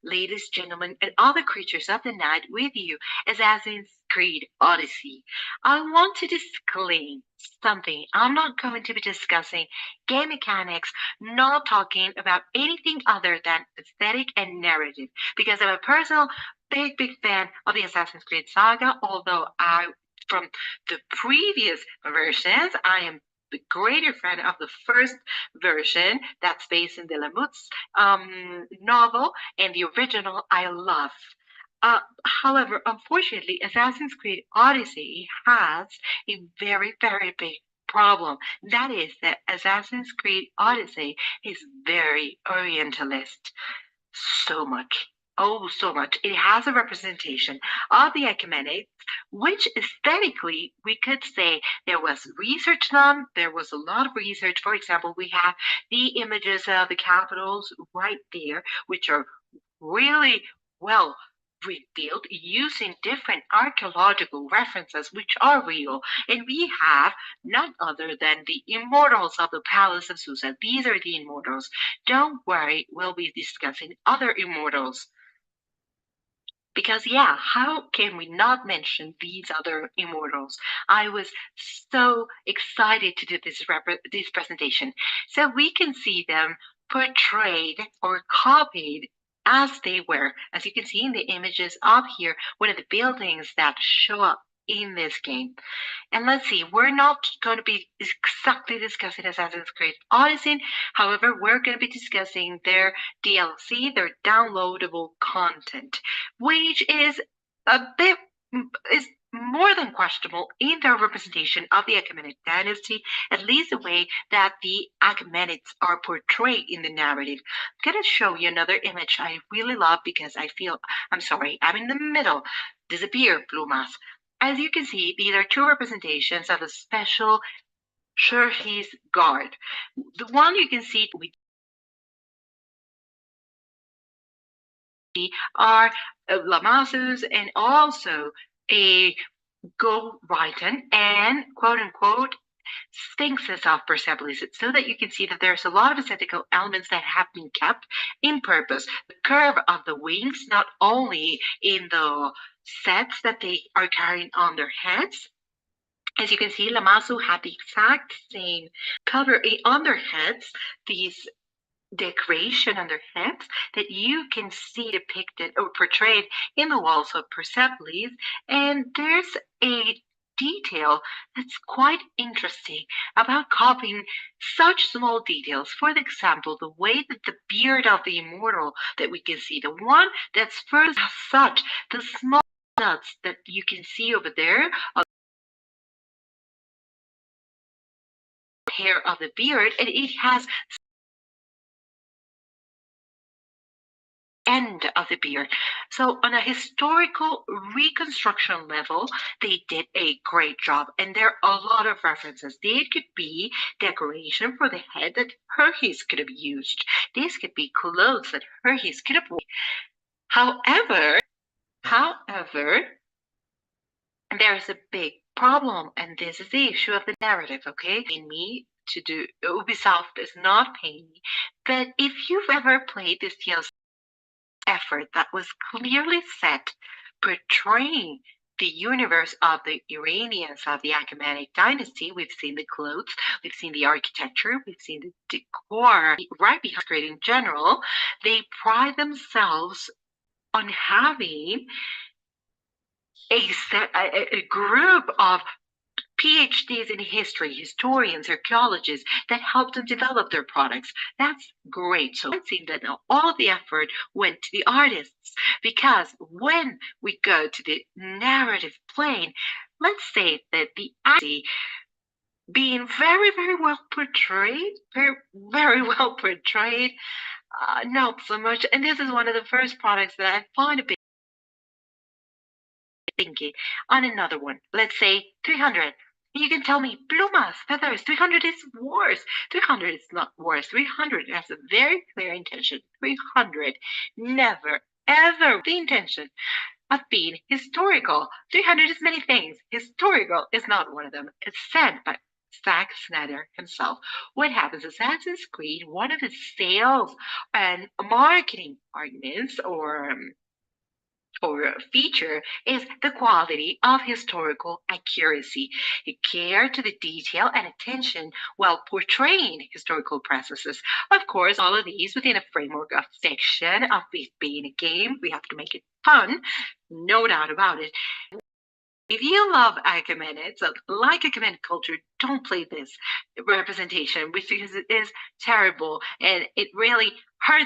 S5: ladies, gentlemen, and other creatures of the night with you, Assassin's Creed Odyssey. I want to disclaim something. I'm not going to be discussing game mechanics, not talking about anything other than aesthetic and narrative, because I'm a personal big fan of the Assassin's Creed saga, although from the previous versions, I am the greater fan of the first version that's based in Delamotte's novel, and the original I love. However, unfortunately, Assassin's Creed Odyssey has a very big problem. That is that Assassin's Creed Odyssey is very Orientalist. So much. Oh, so much. It has a representation of the Ecumenics, which aesthetically we could say there was research done. There was a lot of research. For example, we have the images of the capitals right there, which are really well revealed using different archaeological references which are real, and we have none other than the immortals of the palace of Susa. These are the immortals. Don't worry, we'll be discussing other immortals, because yeah, how can we not mention these other immortals? I was so excited to do this presentation. So we can see them portrayed or copied as they were. As you can see in the images up here, one of the buildings that show up in this game. And let's see, we're not going to be exactly discussing Assassin's Creed Odyssey. However, we're going to be discussing their DLC, their downloadable content, which is more than questionable in their representation of the Achaemenid dynasty, at least the way that the Achaemenids are portrayed in the narrative. I'm going to show you another image I really love because I'm in the middle. Disappear, Plumas. As you can see, these are two representations of the special Shurhis guard. The one you can see are Lamasus and also a Go Righton and quote-unquote sphinxes of Persepolis, so that you can see that there's a lot of aesthetical elements that have been kept in purpose. The curve of the wings, not only in the sets that they are carrying on their heads. As you can see, Lamasu had the exact same cover on their heads, these decoration on their heads that you can see depicted or portrayed in the walls of Persepolis. And there's a detail that's quite interesting about copying such small details. For example, the way that the beard of the immortal that we can see, the one that's first as such, the small nuts that you can see over there, hair of the beard, and it has end of the beard. So on a historical reconstruction level, they did a great job, and there are a lot of references. They could be decoration for the head that Hermes could have used. These could be clothes that Hermes could have worn. However, there's a big problem, and this is the issue of the narrative, okay? In me to do, Ubisoft is not paying me, but if you've ever played this DLC effort that was clearly set portraying the universe of the Iranians of the Achaemenid dynasty, we've seen the clothes, we've seen the architecture, we've seen the decor, right behind the screen in general. They pride themselves on having a group of PhDs in history, historians, archaeologists that helped them develop their products. That's great. So it seems that now all of the effort went to the artists, because when we go to the narrative plane, let's say that the accuracy being very, very well portrayed, very well portrayed, not so much. And this is one of the first products that I find a bit thinking on another one. Let's say 300. You can tell me, plumas, feathers, 300 is worse. 300 is not worse. 300 has a very clear intention. 300 never, ever the intention of being historical. 300 is many things. Historical is not one of them. It's said by Zack Snyder himself. What happens is Assassin's Creed, one of its sales and marketing arguments or feature is the quality of historical accuracy, a care to the detail and attention while portraying historical processes. Of course, all of these within a framework of fiction, of it being a game. We have to make it fun, no doubt about it. If you love Achaemenids, like Achaemenid culture, don't play this representation, which because it is terrible and it really hurts